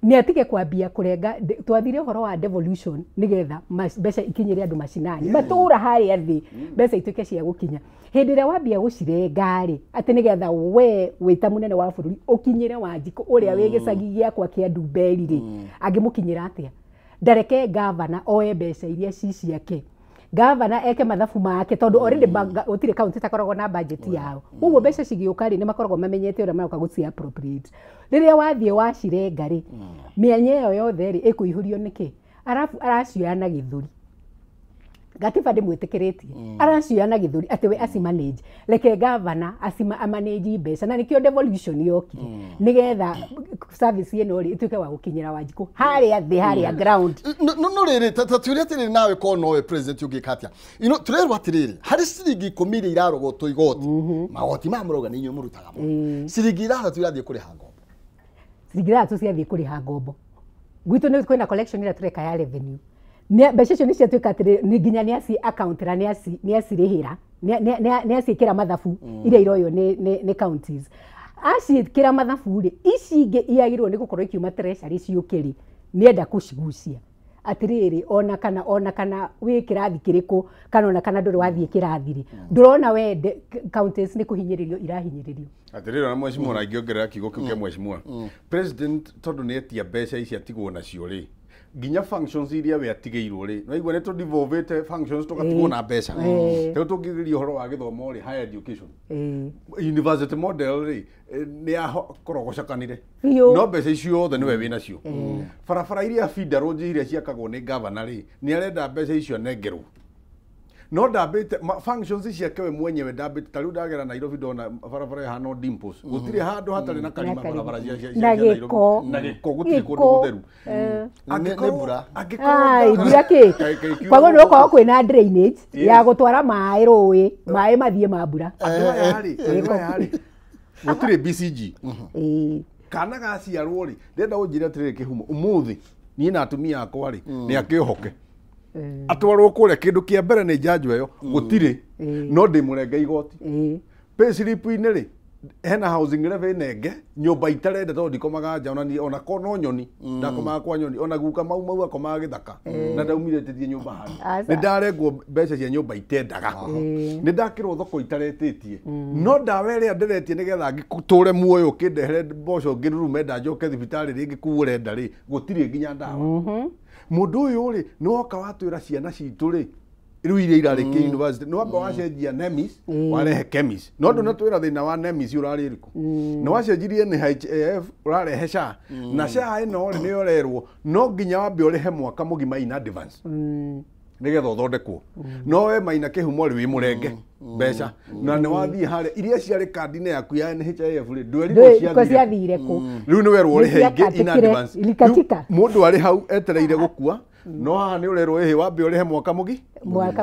[SPEAKER 3] ni atige kwambia kurenga twathire horo wa devolution nigetha mbeca ikinyire andu macinani matura hari athi mbeca ituke cia gukinya hindi ria wambia gucirenga ri ati nigetha we wita munene wa bururi ukinyire Wanjiku uria wi gicagi giakwa kia Ndumberi ri angimukinyira atia ndareke gavana oe mbeca iria ciake gavana eke mathabu make tondu already utire county takoragwo na budget yao uguo mbeca cigiuka ri ni makoragwo mamenyete uria maroka guci appropriate riria wathie wacirenga ri mianya iyo yothe ri ikuihurio niki arafu aracioya na githuri gatiba ndimwitikiretie aracioya na githuri ati we manage reke gavana amanage mbeca na nikio devolution yokire nigetha service ino ri ituke wa gukinyira Wanjiku haria thi haria ground
[SPEAKER 1] no riri taturia tiri nawe ko nowe president ugikatia turerwa tiriri hari ciringi 10 iria irarogotwo igoti magoti mamuroga ninyo murutaga mo ciringi ithathatu irathie kuriha ngombo ciringi ithathatu ciathie kuriha ngombo gwitu ni kwina collection ira tureka ya revenue mbeca icio nĩ ciatuĩka atĩ nĩ nginya nĩ aci account na nĩ acirĩhĩra nĩ aciĩkĩra mathabu iria iroywo nĩ counties aciĩkĩra mathabu rĩ ici ingĩ iagĩrĩrwo nĩ gũkorwo ikiuma treasury ciũke rĩ nĩenda gũcigucia atirĩrĩ ona kana wĩ kĩrathi kĩrĩkũ kana ona kana ndũrĩ wathiĩ kĩrathi rĩ ndũrona we counties nĩ kũhinyĩrĩrio irahinyĩrĩrio
[SPEAKER 2] atirĩrĩ ona mheshimiwa angĩongerera kiugo kĩu kĩa mheshimiwa president tondũ nĩ etia mbeca ici atigwo nacio rĩ ginya functions iria we atigĩirwo rĩ no igwe nĩ tũ devolvete functions tugatigwo na mbeca rĩu tũngĩgeria ũhoro wa gĩthomo rĩ higher education university model rĩ nĩ akorogocakanire no mbeca icio othe nĩwe wĩ nacio barabara iria feeder roads iria ciakagwo nĩ governor rĩ nĩ arenda mbeca icio nengerwo no ndambite functions ciake we mwenyewe ndambite tariu ndagera Nairobi ndona barabara ya no dimples gutire handu hatari na kalima barabara cia Nairobi na giko gutire kundu gutheru angikora
[SPEAKER 3] irake kwago no kwa kwina drainage ya gutwara mai rui mai mathie mambura
[SPEAKER 2] gutire BCG kana gaciarwo ri ndenda unjire atire kihumo umuthi nie na atumia akwa ri ni akihoke atwarwo kuria kindu kia mbere nĩ njanjo ĩyo gutire no ndimurenge igoti pay slip ine ri hena housing levy nenge nyumba itarende tondu ndikomaga nja ona ko no nyoni ndakomaga kwa nyoni ona guka mau akomaga githaka na ndaumire tithie nyumba hali nĩ ndarengwo mbeca cia nyumba itendaga nĩ ndakirwo thoko itaretetie no ndawa ĩrĩa ndĩretie nĩgetha ngĩtũre muoyo ũkĩndehere mboco ngĩrurume ndanjoke thibitarĩ rĩngĩ kuure nda rĩ gũtirĩ nginya ndawa mundu uyu ri noka watwira ciana citu ri riu iria irari ki university no amba wacenjia nemis warehe chemis no ndu twira thina wa nemis urari riku no wacenjirie ni HAF urarehe SHA na SHA ino ri ni orerwo no nginya wambe urehe mwaka mugima in advance nigetha uthondekwo no we maina kihumo ri wi murenge mbeca na ni wathie hare iria ciarĩ kandi-inĩ yaku ya NHIF ri ndwerirwo
[SPEAKER 3] ciathire ku
[SPEAKER 2] riu ni werwo ri heige in advance mundu ari hau etereire gukua no haha ni urerwo ehe wambe urehe mwaka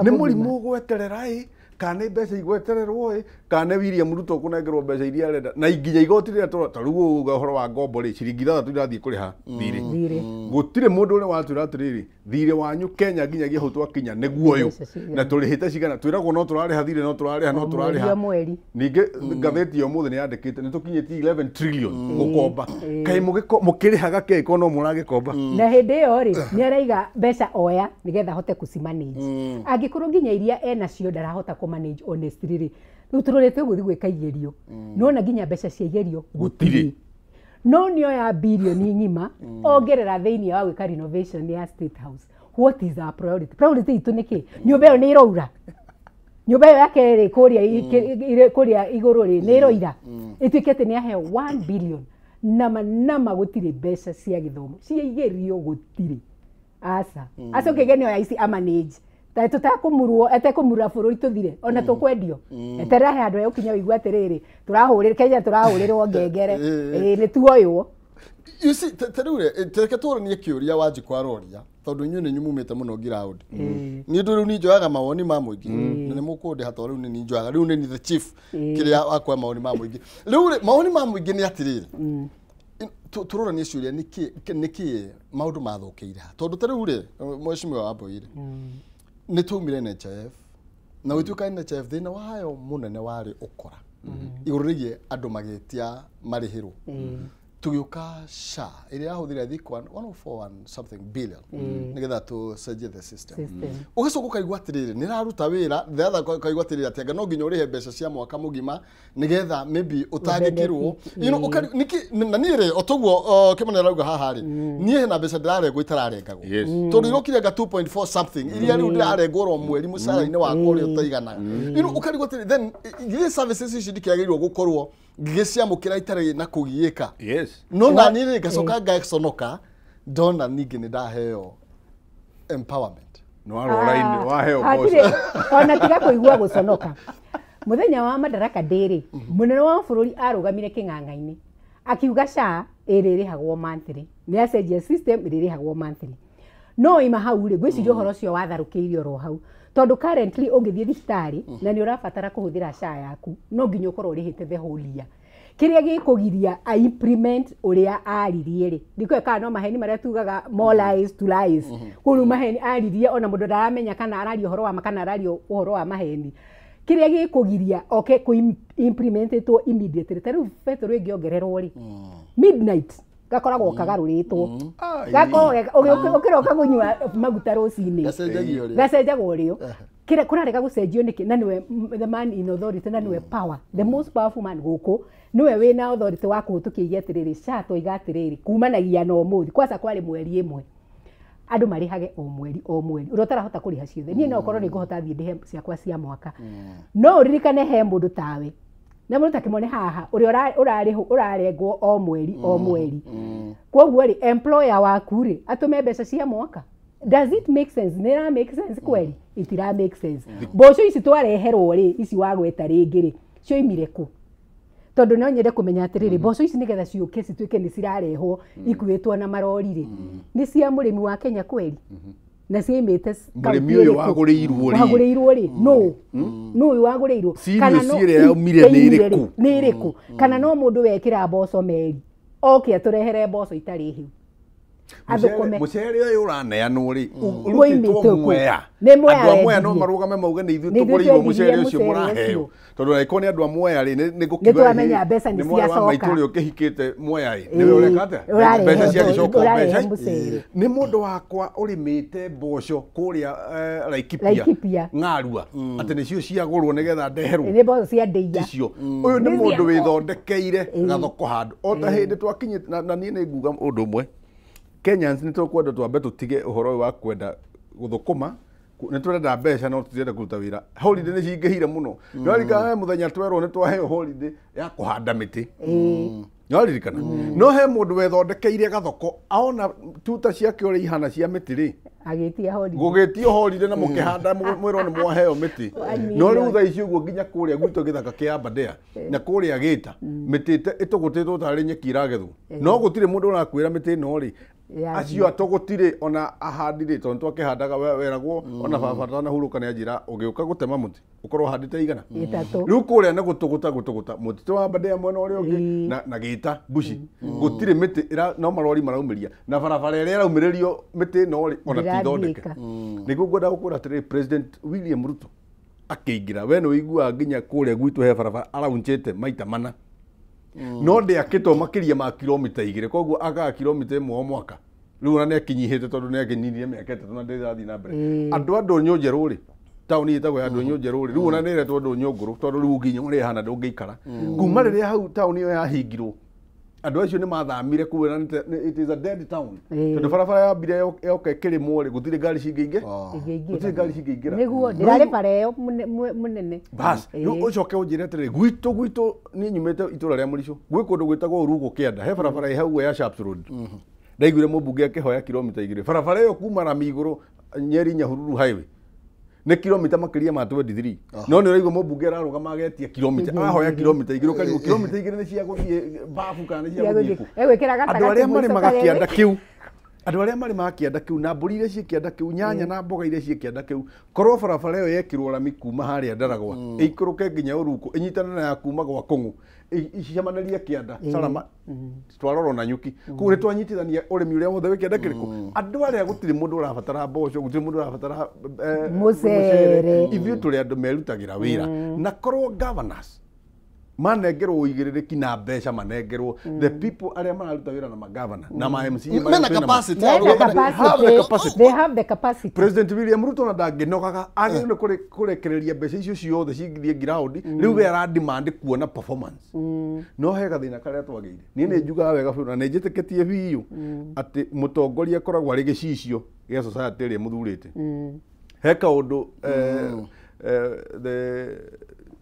[SPEAKER 2] ni murimu gweterera kana mbeca igwetererwo kana William Ruto kunengerwo mbeca iria arenda na nginya igoti rĩa tarĩu ũhoro wa ngombo rĩ ciringi 3 irathiĩ kũrĩha thirĩ gũtirĩ mũndũ ũrĩa watwĩra atĩrĩrĩ thirĩ wanyu Kenya nginyagia hau twakinya nĩguo ũyũ na tũrĩhĩte cigana twĩragwo no tũrarĩha thirĩ no tũrarĩha ningĩ ngathĩti ya ũmũthĩ nĩ yandĩkĩte nĩ tũkinyĩtie 11 trillion gũkomba kaĩ mũkĩrĩhaga kĩĩ no mũragĩkomba
[SPEAKER 3] na hĩndĩ ĩyo rĩ nĩ araiga mbeca oya nĩgetha ahote kucimanage angĩkorwo nginya iria enacio ndarahota manage honestly ri riu turorete guthi gwika igerio no na nginya mbeca cia igerio gutiri no nio ya bilioni ngima ongerera thiini wa gwika renovation ya State House what is our priority itu niki nyumba iyo ni iraura nyumba iyo yake ri kuria iguru ri ni iroira ituikete ni ahe 1 billion nama gutiri mbeca cia githomo cia igerio gutiri asa ukigenio ya ici amanage ta tutakumurwo atekumura bururi tuthire ona tukwendio etera he andu ukinya wigwa atiriri turahurira Kenya turahurirwo ngengere ni tuoywo
[SPEAKER 1] You see, teke tũranie kĩũria wanji kwaroria tondũ inyuĩ nĩ nyumumĩte mũno ground. Niĩ ndũrũ ni njoyaga mawoni ma mũingĩ. Na nĩ mũkũnde hata rĩu nĩ njoyaga. Rĩu nĩ the chief kĩrĩa wakwa mawoni ma mũingĩ. Rĩu mawoni ma mũingĩ nĩ atirĩrĩ. Tũroranie ciũria nĩkĩ maũndũ mathũkĩire ha. Tondũ ta rĩu rĩ mheshimiwa Wambũire. Nĩ tũmire NHIF. Na gũtuĩka NHIF thĩna wayo mũnene warĩ ũkora. Igũrũ rĩgiĩ andũ magĩtia marĩhĩrwo. Tugioka SHA ĩrĩa yahũthĩra thikũ 104 something billion nigetha tũcenjie the system. Ũgacoka ũkaigua atĩrĩrĩ nĩ raruta wĩra thutha ũkaigua atĩrĩrĩ atĩ anga no nginya ũrĩhe mbeca cia mwaka mũgima nigetha maybe ũtangĩkirwo na niĩ rĩ otoguo Kimani arauga haha rĩ niĩ hena mbeca ndĩrarengwo itararengagwo tondũ irokire ga 2.4 something iria rĩu ndĩrarengwo ro mweri mũcara-inĩ wakwa ũrĩa ũtaiganaga ũkaigua atĩrĩrĩ then these services ici ndikĩagĩrĩirwo gũkorwo ngĩciamũkĩra itarĩ na kũgiĩka. No na niĩ ngacoka ngaconoka ndona ningĩ nĩ ndaheo empowerment.
[SPEAKER 2] No arora-inĩ waheo mboco.
[SPEAKER 3] Ona tiga kũigua gũconoka. Mũthenya wa Madaraka Day rĩ mũnene wa bũrũri arũgamire kĩng'ang'a-inĩ akiuga SHA ĩrĩrĩhagwo monthly. Nĩ acenjia system ĩrĩrĩhagwo monthly. No ima hau rĩ gwĩciria ũhoro ũcio watharũkĩirio ro hau. Tondũ currently ũngĩthiĩ thibitarĩ na nĩ ũrabatara kũhũthĩra SHA yaku no nginya ũkorwo ũrĩhĩte the whole year. Kĩrĩa gĩkũgiria a implement ũrĩa aririe rĩ ndikũĩ kana no maheni marĩa tugaga more lies to lies kũrũ maheni aririe ona mũndũ ndaramenya kana arario ũhoro wa kana arario ũhoro wa maheni. Kĩrĩa gĩkũgiria okay kũ implementĩtwo immediately tarĩu betũrũ ĩngĩongererwo rĩ midnight gakoragwo kagarũrĩtwo ũkĩroka kũnyua maguta rũcinĩ gacenjagwo rĩo kĩrĩa kũrarega gũcenjio nĩkĩ na nĩwe the man in authority na nĩwe power the most powerful man gũkũ nĩwe wĩna authority wa kũhĩtũkia atĩrĩrĩ SHA toiga atĩrĩrĩ kumanagia na ũmũthĩ kwanza kwarĩ mweri ĩmwe andũ marĩhage o mweri ũrĩa ũtarahota kũrĩha ciothe niĩ no ũkorwo nĩ ngũhota thiĩ ndĩhe ciakwa cia mwaka no ũririkane he mũndũ tawe na mũndũ ta Kimani haha ũrĩa ũrarengwo o mweri kwoguo rĩ employer waku rĩ atũme mbeca cia mwaka. Does it make sense? Nĩra make sense kweli? Itira make sense. Mboco ici twareherwo rĩ ici wagweta rĩngĩ rĩ cioimire kũ? Tondũ no nyende kũmenya atĩrĩrĩ mboco ici nĩgetha ciũke cituĩke nĩ cirarehwo ikuĩtwo na marori rĩ nĩ cia mũrĩmi wa Kenya kweli? Na ciĩmĩte
[SPEAKER 2] mũrĩmi ũyũ wagũrĩirwo rĩ no ũyũ wagũrĩirwo kana no yaumire nĩ
[SPEAKER 3] ĩrĩkũ kana no mũndũ wekĩra mboco meri oke atũrehere mboco itarĩ hiũ
[SPEAKER 2] mũcere ũyũ ũraneanwo rĩ ũrutĩtwo Mwea andũ a Mwea no marũgame mauge nĩ ithuĩ tũgũrĩirwo mũcere ũcio mũraheo tondũ angĩkorwo nĩ andũ a Mwea rĩ nĩ gũkiuga
[SPEAKER 3] nĩ mwana wa
[SPEAKER 2] maitũ ũrĩa ũkĩhikĩte Mwea rĩ nĩwe ũreka atĩa mbeca ciagĩcoka mbeca nĩ mũndũ wakwa ũrĩmĩte mboco kũrĩa Laikipia Ng'arua atĩ nĩcio ciagũrwo nĩgetha ndeherwo
[SPEAKER 3] nĩ mboco cia ndeia
[SPEAKER 2] icio ũyũ nĩ mũndũ wĩthondekeire gathoko handũ o ta hĩndĩ twakinyĩte na niĩ nĩ nguga ũndũ ũmwe Kenyans nĩ tũkwenda twambe tũtige ũhoro wa kwenda gũthũkũma nĩ tũrenda mbeca no tũtirenda kũruta wĩra holiday nĩ cingĩhire mũno nĩwarikana mũthenya twerwo nĩ twaheo holiday ya kũhanda mĩtĩ nĩwaririkana no he mũndũ wethondekeire gathoko aona tuta ciake ũrĩa ihana cia mĩtĩ rĩ
[SPEAKER 3] agĩtia holiday
[SPEAKER 2] gũgĩtio holiday na mũkĩhanda mwĩrwo nĩ mwaheo mĩtĩ no rĩu thaa ici ũguo nginya kũrĩa gwitũ gĩthaka kĩa Aberdare na kũrĩa Gĩta mĩtĩ ĩtũgũtĩtwo tarĩ nyeki iragethwo no gũtirĩ mũndũ ũrakwĩra mĩtĩ ĩno rĩ acio atũgũtirĩ ona ahandire tondũ twakĩhandaga weragwo ona baba tanahurũka nĩ anjĩra ũgĩũka gũtema mũtĩ ũkorwo handĩte igana rĩu kũrĩa nĩ gũtũgũta mũtitũ wa Aberdare mwena ũrĩa ũngĩ na Gĩta Bushi gũtirĩ mĩtĩ no marori maraumĩria na barabara ĩrĩa ĩraumĩrĩrio mĩtĩ ĩno rĩ ona tithondeke nĩguo ngwenda gũkwĩra atĩrĩrĩ President William Ruto akĩingĩra we nĩ ũiguaga nginya kũrĩa gwitũ he barabara araunjĩte maita mana no ndĩakĩtwo makĩria ma kilomita 2 koguo akaga kilomita 1 o mwaka rĩu ona nĩakinyihĩte tondũ nĩakinyirie mĩaka 3 na ndĩrathiĩ na mbere andũ a Ndũnyũ Njerũ rĩ taũni ĩtagwo ya Ndũnyũ Njerũ rĩ rĩu ona nĩretwo Ndũnyũ Ngũrũ tondũ rĩu nginya ũrĩa hana ndũngĩikara kuma rĩrĩa hau taũni ĩyo yahingirwo andũ acio nĩ mathamire kuona it is a dead town tondũ barabara ya mbire yoka kĩrĩmwo rĩ gũtirĩ ngari cingĩingĩra
[SPEAKER 3] nĩguo ndĩrarĩ bara ĩyo mũnene
[SPEAKER 2] bas rĩu ũcoke ũnjĩre atĩrĩrĩ gwitũ niĩ nyumĩte itũra rĩa Mũricho gwĩ kũndũ gwĩtagwo Urugu Kĩanda he barabara ĩ hau ya Sharps Road ndaiguire mũmbunge akĩhoya kilomita 2 barabara ĩyo kuma Rami igũrũ Nyeri Nyahururu highway nä kilomita makiria ma 23 no nä raigua mũmbunge ararũgama agetia kilomita ahoya kilomita igĩrĩ ũkarigwo kilomita igĩrĩ nĩ cia gũthiĩ babu kana nĩ cia gũthiĩ andũ arĩa marĩmaga kĩanda kĩu andå arĩa marĩ makĩanda kĩu na mbũri iria ciĩ kĩanda kĩu nyanya na mboga iria ciĩ kĩanda kĩu korwo barabara ĩyo yekĩrwo rami kuma harĩa Ndaragwa ĩikũrũke nginya Ũrungu ĩnyitane na ya kuma gwa Kũng'ũ icemanarie kĩanda Salama twarorwo na nyuki kũu nĩ twanyitithania ũrĩmi ũrĩa wothe wĩ kĩanda kĩrĩkũ andũ arĩa gũtirĩ mũndũ ũrabatara mboco gũtirĩ mũndũ ũrabatara mũcere ithuĩ tũrĩ andũ merutagĩra wĩra na korwo governors manengerwo uigĩrĩrĩki na mbeca manengerwo the people arĩa mararuta wĩra na magavana na ma MC
[SPEAKER 1] mena capacity
[SPEAKER 3] they have the capacity
[SPEAKER 2] President William Ruto na ndangĩnogaga agĩrĩirwo kũrekereria mbeca icio ciothe cingĩthiĩ ground rĩu we ara demand kuona performance no he gathĩna karĩa twagĩire niĩ nĩ njugaga wega biũ na nĩ njĩtĩkĩtie biũ atĩ mũtongoria akoragwo arĩ gĩcicio gĩa society ĩrĩa mũthurĩte he kaũndũ the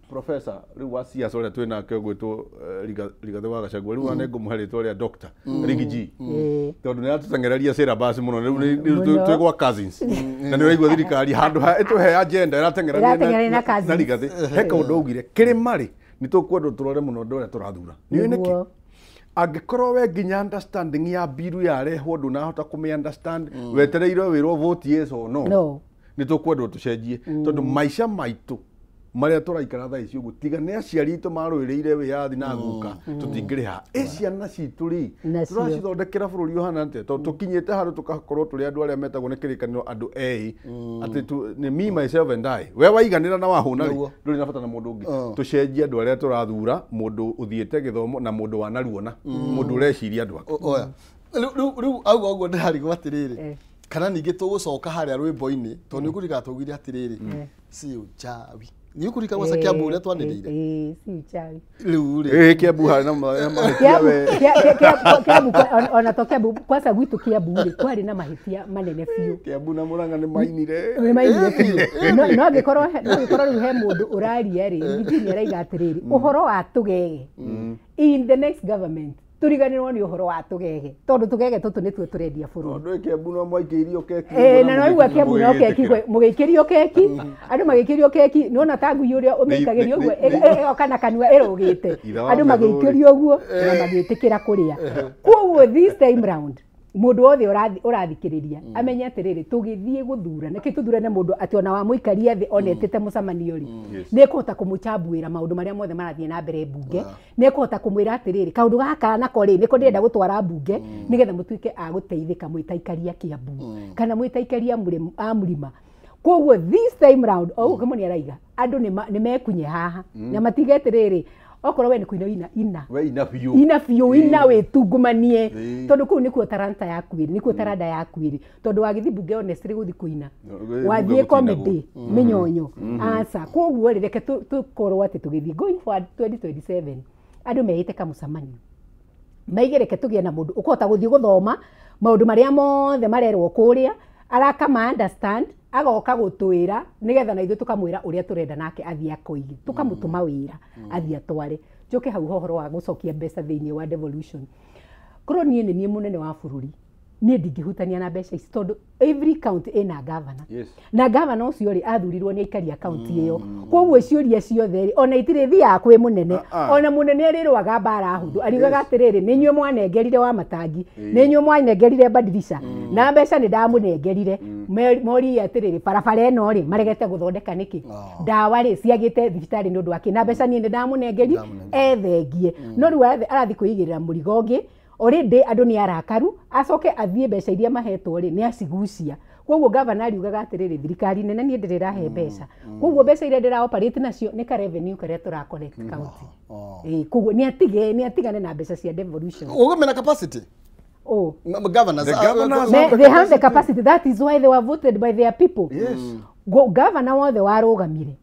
[SPEAKER 2] Professor riu wa siasa ũrĩa twĩ nake ũgwĩtwo Rigathĩ wa Gachagua riu ane ngũmũhe rĩtwa rĩa Dr. Riggy G tondũ nĩ aratũteng'ereria syllabus mũno rĩu twĩ gwa cousins na nĩ ũraigua thirikari handũ ha ĩtũhe agenda ĩrateng'ereria na Rigathĩ he kaũndũ augire kĩrĩmarĩ nĩ tũkwenda tũrore mũno ũndũ ũrĩa tũrathura nĩũĩ nĩkĩ angĩkorwo we nginya understanding ya biru yarehwo ndũnahota kũmĩ understand wetereirwo wĩrwo vote yes or no nĩ tũkwenda tũcenjie tondũ maica maitũ maria tũraikara thaa ici ũguo tiga nĩ aciari itũ marũĩrĩire wĩyathi na guka tũtingĩrĩha ciana citũ rĩ tũracithondekera bũrũri ũhana atĩa tondũ tũkinyĩte handũ tũgakorwo tũrĩ andũ arĩa metagwo nĩ kĩrĩkanĩro andũ erĩ atĩ nĩ me myself and I we waiganĩra na wahũna rĩ ndũrĩ na bata na mũndũ ũngĩ tũcenjie andũ arĩa tũrathura mũndũ ũthiĩte gĩthomo na mũndũ wanaruona mũndũ ũreciria andũ ake
[SPEAKER 1] rĩu auga ũguo ndĩrarigwo atĩrĩrĩ kana ningĩ tũgũcoka harĩa rwĩmbo-inĩ tondũ nĩ ũkũrika twaugire atĩrĩrĩ si uchawi ni ukurika kwa Kiambu uria twanirire
[SPEAKER 3] si uchawi
[SPEAKER 1] riu ri
[SPEAKER 2] Kiambu hana
[SPEAKER 3] Kiambu ona to Kiambu kwasa gwitu Kiambu ri kwari na mahitia manene biũ
[SPEAKER 2] Kiambu na Murang'a ni mainire
[SPEAKER 3] no angikorwo riu he mundu uraria ri ngitini araiga atiriri uhoro wa tugege in the next government turiganirwo ni uhoro wa tugege tondu tugege tutu nitwe turendia bũrũri
[SPEAKER 2] andu Kiambu no mwaikĩirio keki
[SPEAKER 3] na no igua Kiambu no keki mũgĩikĩrio keki andu magĩikĩrio keki nona ta ngui ũrĩa ũmĩikagĩrio ũguo kana kanua ĩrũgĩte andu magĩikĩrio ũguo na magĩtĩkĩra kũrĩa koguo this time round mundu wothe ũrathikĩrĩria amenye atĩrĩrĩ tũgĩthiĩ gũthura nĩkĩ tũthurane mũndũ atĩ ona wa mũikaria thĩ onetĩte mũcemanio rĩ nĩkũhota kũmũchambuĩra maũndũ marĩa mothe marathiĩ na mbere mbunge nĩkũhota kũmwĩra atĩrĩrĩ kaũndũ gaka nako rĩ nĩko ndĩrenda gũtwara mbunge nĩgetha mũtuĩke a gũteithĩka mwĩtaikaria Kiambu kana mwĩtaikaria a Mlima koguo this time round kama nĩ araiga andũ nĩ mekunye haha na matige atĩrĩrĩ okorwo we nĩ kuina
[SPEAKER 2] we ina
[SPEAKER 3] biũ ina wĩtungumanie tondũ kũu nĩkuo taranta yaku ĩrĩ nĩkuo taranda yaku ĩrĩ tondũ wagĩthiĩ mbunge honestly gũthiĩ kuina wathiĩ comedy mĩnyonyo aca koguo rĩ reke tũkorwo atĩ tũgĩthiĩ going forward 2027 andũ meĩte kamũcemanio maigĩ reke tũgĩe na mũndũ ũkũhota gũthiĩ gũthoma maũndũ marĩa mothe marerwo kũrĩa arakama understand agoka gũtwĩra nĩgetha na ithuĩ tũkamwĩra ũrĩa tũrenda nake athiĩ akoige tũkamũtũma wĩra athiĩ atware njoke hau ũhoro wa gũcokia mbeca thĩinĩ wa devolution korwo niĩ nĩ niĩ mũnene wa bũrũri niĩ ndingĩhutania na mbeca ici tondũ every county ĩna governor na governor ũcio rĩ athurirwo nĩ aikari county ĩyo koguo ciũria ciothe rĩ ona itirĩ thiaga kwĩ mũnene ona mũnene rĩrũaga mbara hũthũ ariugaga atĩrĩrĩ nĩ inyuĩ mwanengerire wa matangi nĩ inyuĩ mwanengerire Badilisha na mbeca nĩ ndamũnengerire mori atĩrĩrĩ barabara ĩno rĩ maregete gũthondeka nĩkĩ ndawa rĩ ciagĩte thibitarĩ nĩ ũndũ wake na mbeca niĩ nĩ ndamũnengerire ethengie no rĩu arathiĩ kwĩigĩrĩra mũrigo ũngĩ already andũ nĩ arakaru acoke athiĩ mbeca iria mahetwo rĩ nĩ acigucia koguo governor ariugaga atĩrĩrĩ thirikari nene niĩ ndĩrĩrahe mbeca koguo mbeca iria ndĩra operate nacio nĩ ka revenue karĩa tũra collect county koguo nĩ atigane na mbeca cia devolution
[SPEAKER 1] ũgũmena capacity governors
[SPEAKER 3] they have the capacity that is why they were voted by their people governor wothe warũgamire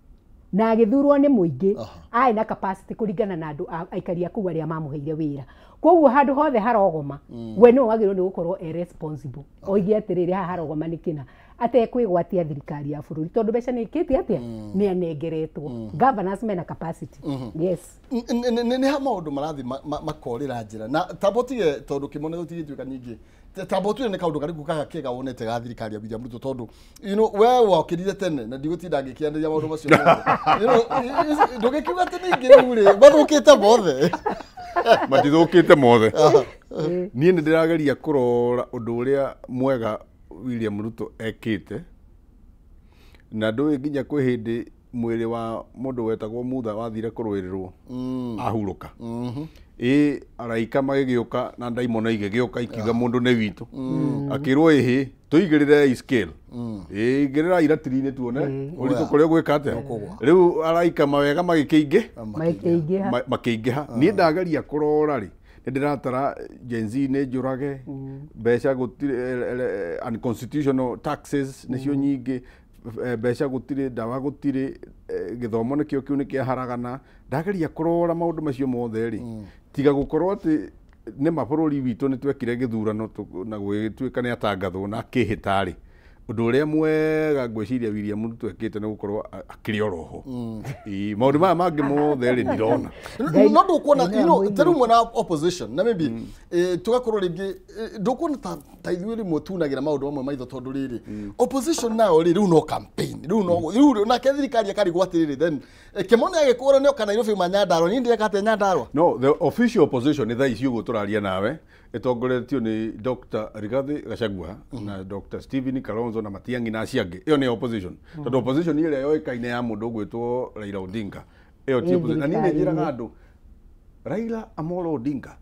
[SPEAKER 3] na agĩthurwo nĩ mũingĩ arĩ na capacity kũringana na andũ aikaria kũu arĩa mamũheire wĩra koguo handũ hothe harogoma we nĩ wagĩrĩirwo nĩ gũkorwo responsible oige atĩrĩrĩ haha harogoma nĩ kĩna atekwigwatia thirikari ya bururi tondu mbeca nä kä tie atä nä anengeretwo governors mena capacity yes
[SPEAKER 1] nä ha maå ndå marathi makorä ra njä ra na tambotige tondå kä mone gå tigä ka ningä tambotire nä kaå ndå karä kaga kä ga wonete ga thirikari ya William Ruto tondå we wakä rire tene na ndigå tinda ngä kä anä ria maå ndå macio ndå gä kiuga atä nä ingä rä u rä mathå kä te mothe
[SPEAKER 2] matithũkĩte mothe niĩ nĩ ndĩrageria kũrora ũndũ ũrĩa mwega William Ruto ekĩte na ndũĩ nginya kwĩ hĩndĩ mwĩrĩ wa mũndũ wetagwo Mutha wathire kũrũĩrĩrwo ahurũka araika magĩgĩũka na ndaimono igĩgĩũka ikiuga mũndũ nĩ witũ akĩrwo ĩhĩ tũigĩrĩre scale igĩrĩra iratiri-inĩ tuone ũritũ kũrĩa gwĩka atĩa rĩu araika mawega makĩingĩha niĩ ndageria kũrora rĩ nĩ ndĩratara Gen Z nĩ njũrage mbeca gũtirĩ unconstitutional taxes nĩcio nyingĩ mbeca gũtirĩ ndawa gũtirĩ gĩthomo nĩkĩo kĩu nĩ kĩaharagana ndageria kũrora maũndũ macio mothe rĩ tiga gũkorwo atĩ nĩ mabũrũri witũ nĩ twekire gĩthurano na gwĩtuĩka nĩ atangathwo na akĩhĩta rĩ ũndũ ũrĩa mwega ngwĩciria William Ruto ekĩte nĩ gũkorwo akĩrĩ oroho maũndũ maya mangĩ mothe rĩ ndirona
[SPEAKER 1] no ndũkuona tarĩu mwena opposition na maybe tũgakorwo rĩngĩ ndũkuona ta ithuĩ rĩmwe tunagĩra maũndũ mamwe maitho tondũ rĩrĩ opposition nayo rĩu no campaign rĩu nake thirikari akarigwo atĩrĩrĩ then Kĩmoni agĩkũra nĩ oka Nairobi Nyandarua niĩ ndĩreka atĩ Nyandarua
[SPEAKER 2] no the official opposition nĩ thaa ici ũguo tũraria nawe ĩtongoretio nĩ Dr. Rigathi Gachagua na Dr. Stephen Kalonzo na Matiang'i na acio angĩ ĩyo nĩ opposition tondũ opposition ĩrĩa yoĩkaine ya mũndũ ũgwĩtwo Raila Odinga ĩyo ti opposition na niĩ nĩ njĩraga andũ Raila Amolo Odinga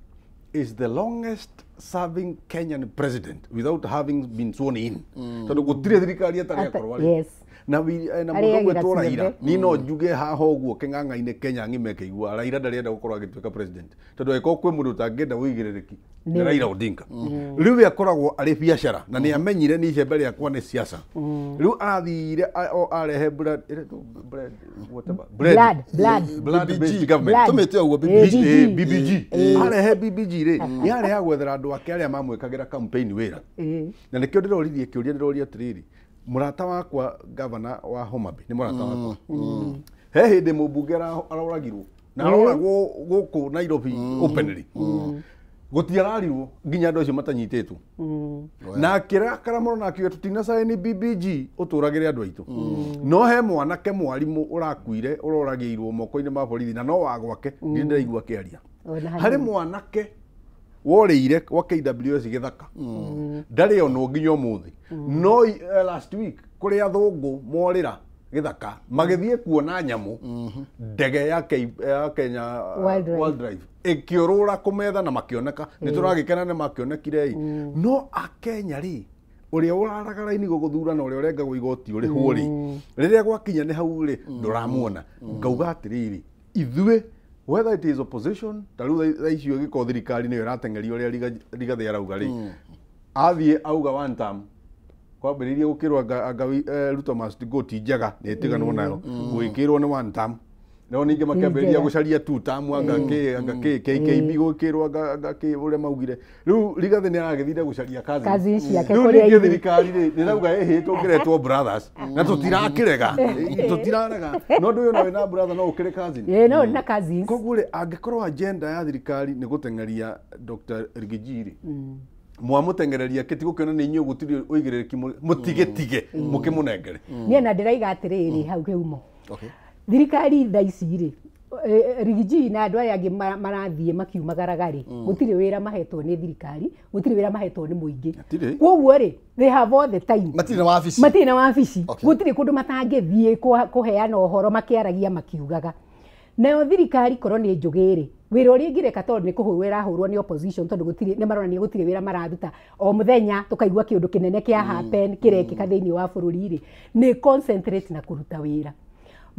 [SPEAKER 2] is the longest serving Kenyan president without having been sworn in tondũ gũtirĩ thirikari atarĩ akorwo
[SPEAKER 3] yes
[SPEAKER 2] na mũndũ ũgwĩtwo Raila niĩ no njuge haha ũguo kĩng'ang'a-inĩ Kenya ng'ime kĩigua Raila ndarĩenda gũkorwo agĩtuĩka president tondũ angĩkorwo kwĩ mũndũ ũtangĩenda wĩigĩrĩrĩki nĩ Raila Odinga rĩu we akoragwo arĩ biacara na nĩ amenyire nĩ icembe rĩakwa nĩ siasa rĩu arathire arehe blood based government
[SPEAKER 1] tumĩte ũguo
[SPEAKER 2] BBG arehe BBG rĩ nĩ areha gwethera andũ ake arĩa mamwĩkagĩra campaign wĩra na nĩkĩo ndĩroririe kĩũria ndĩroria atĩrĩrĩ murata wakwa governor wa Homa Bay ni murata wakwa he hindi mũmbunge aroragirwo na aroragwo gũkũ Nairobi openly gũtiararirwo nginya andũ acio matanyitĩtwo na akĩrakara mũno na akiuga tũtina sign BBG ũtũragĩre andũ aitũ no he mwanake mwarimũ ũrakuire ũroragĩirwo moko-inĩ ma borithi na no wa gwake ndirĩ ndĩraigua akĩaria harĩ mwanake worĩire wa KWS Gĩthaka ndarĩ ona nginya ũmũthĩ no last week kũrĩ athũngũ morĩra Gĩthaka magĩthiĩ kuona nyamũ ndege ya Kenya Wildlife ĩkĩũrũra kũmetha na makĩoneka nĩ tũragĩkena nĩ makĩonekire no akenya rĩ ũrĩa ũraraga raini gũthurana ũrĩa ũrengagwo igoti ũrĩhwo rĩ rĩrĩa gwakinya nĩ hau rĩ ndũramuona ngauga atĩrĩrĩ ithuĩ whether it is opposition taru thaa icio gĩko thirikari nĩyo ĩrateng'eria ũrĩa Rigathi arauga rĩ athiĩ auga one term kwambĩrĩria gũkĩrwo Ruto must go ti njega nĩ ĩtiganwo nayo gwĩkĩrwo nĩ one term no ningĩ makĩambĩrĩria gũcaria two term KKB gwĩkĩrwo ũrĩa maugire rĩu Rigathi nĩ aragĩthire gũcaria kazi
[SPEAKER 3] ciake
[SPEAKER 2] kũrĩa irĩ thirikari nĩ rauga ĩhĩ tũngĩretwo brothers na tũtirakĩrega tũtirarega no ndũĩ ona wĩna brother no ũkĩrĩ cousin
[SPEAKER 3] no na cousins
[SPEAKER 2] koguo rĩ angĩkorwo agenda ya thirikari nĩ gũteng'eria Dr. Rigiji rĩ mwamũteng'ereria gĩtigũkĩona nĩ inyuĩ gũtirĩ ũigĩrĩrĩki mũtigetige mũkĩmũnengere
[SPEAKER 3] niĩ na ndĩraiga atĩrĩrĩ hau kĩhumo thirikari thaa ici rĩ Rigiji na andũ aya angĩ marathiĩ makiumagaraga rĩ gũtirĩ wĩra mahetwo nĩ thirikari gũtirĩ wĩra mahetwo nĩ mũingĩ koguo rĩ they have all the time matirĩ na wabici gũtirĩ kũndũ matangĩthiĩ kũheana ũhoro makĩaragia makiugaga nayo thirikari korwo nĩ njũgĩrĩ wĩra ũrĩa ingĩreka tondũ nĩ kũhũrwo ĩrahũrwo nĩ opposition tondũ gũtirĩ nĩ maronania gũtirĩ wĩra mararuta o mũthenya tũkaigua kĩũndũ kĩnene kĩa happen kĩrekĩka thĩinĩ wa bũrũri rĩ nĩ concentrate na kũruta wĩra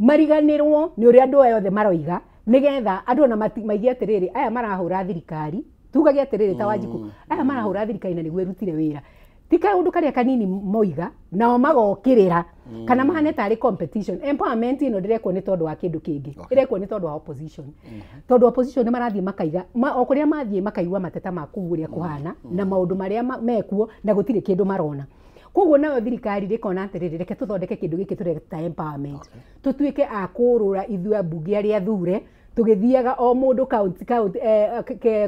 [SPEAKER 3] mariganĩrwo nĩ ũrĩa andũ aya othe maroiga nĩgetha andũ ona maigĩ atĩrĩrĩ aya marahũra thirikari tugage atĩrĩrĩ ta Wanjiku aya marahũra thirikari na nĩguo ĩrutire wĩra ti kaũndũ karĩa kanini moiga nao magokĩrĩra kana mahane tarĩ competition empowerment ĩno ndĩrekwo nĩ tondũ wa kĩndũ kĩngĩ ĩrekwo nĩ tondũ wa opposition tondũ opposition nĩ marathiĩ makaiga o kũrĩa mathiĩ makaigua mateta ma kũu ũrĩa kũhana na maũndũ marĩa mekuo na gũtirĩ kĩndũ marona koguo nayo thirikari rikona atiriri reke tuthondeke kindu giki tureta empowerment tutuike a kurura ithu ambunge aria thure tugithiaga o mundu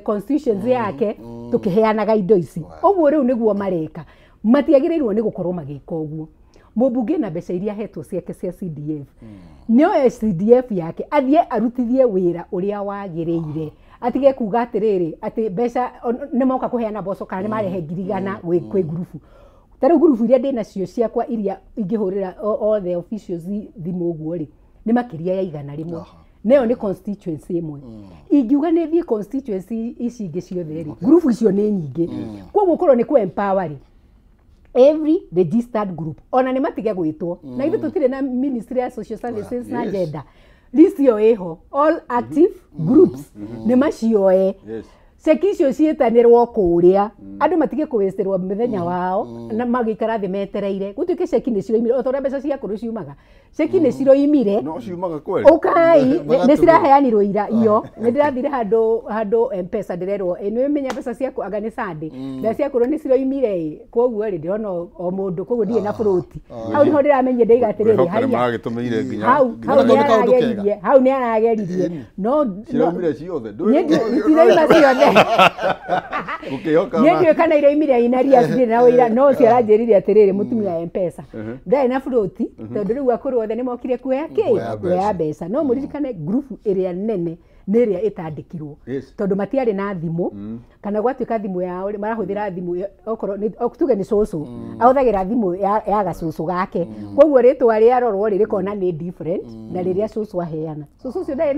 [SPEAKER 3] constituency yake tukiheanaga indo ici uguo riu niguo mareka matiagirirwo ni gukorwo magika uguo mubunge na mbeca iria hetwo ciake cia CDF nio CDF yake athie arutithie wira uria wagiriire atige kuga atiriri ati mbeca ni moka kuheana mboco kana ni marehe ngirigana kwi grupu tari grupu iria ndina cio ciakwa iria ingihurira all the officials thimu uguo ri ni makiria ya igana rimwe neo ni constituency imwe ingiuga ni thie constituency ici ingi ciothe ri grupu icio ni nyingi koguo korwo ni ku empower every registered group ona ni matige gwitwo na ithu tutire na ministry of social services na gender list yo eho all active groups ni macioe sekicio cietanirwo kuria andu matige kuwesterwo mithenya wao na magikara thi metereire gutuike ceki ni ciroimire otoria mbeca cia kuru ciumaga ceki ni ciroimire
[SPEAKER 2] no ciumaga kweli
[SPEAKER 3] ukai ni ciraheanirwo ira iyo ni ndirathire handu M-Pesa ndirerwo ni menya mbeca ciaku anga ni Sunday na cia kuru ni ciroimire koguo ri ndirona o mundu koguo ndie na fruti hau niho ndiramenye ndaiga atiriri hau ni arageririe no
[SPEAKER 2] ciroimire ciothe
[SPEAKER 3] ndiraima ciothe Ndio kana ile imire inaria zile na wira no ciaranjirire atiriri mutumia M-Pesa ndai na fruti tondu riu akuru othe ni mokire kuya ya mbeca no muririkane group area nene niria itandikirwo tondu matiari na thimu kana gwatuika thimu yao marahuthira thimu okoro tuge ni cucu ahuthagira thimu ya gacucu gake koguo ritwa ria rorwo ririkona ni different na riria cucu aheana cucu cio ndai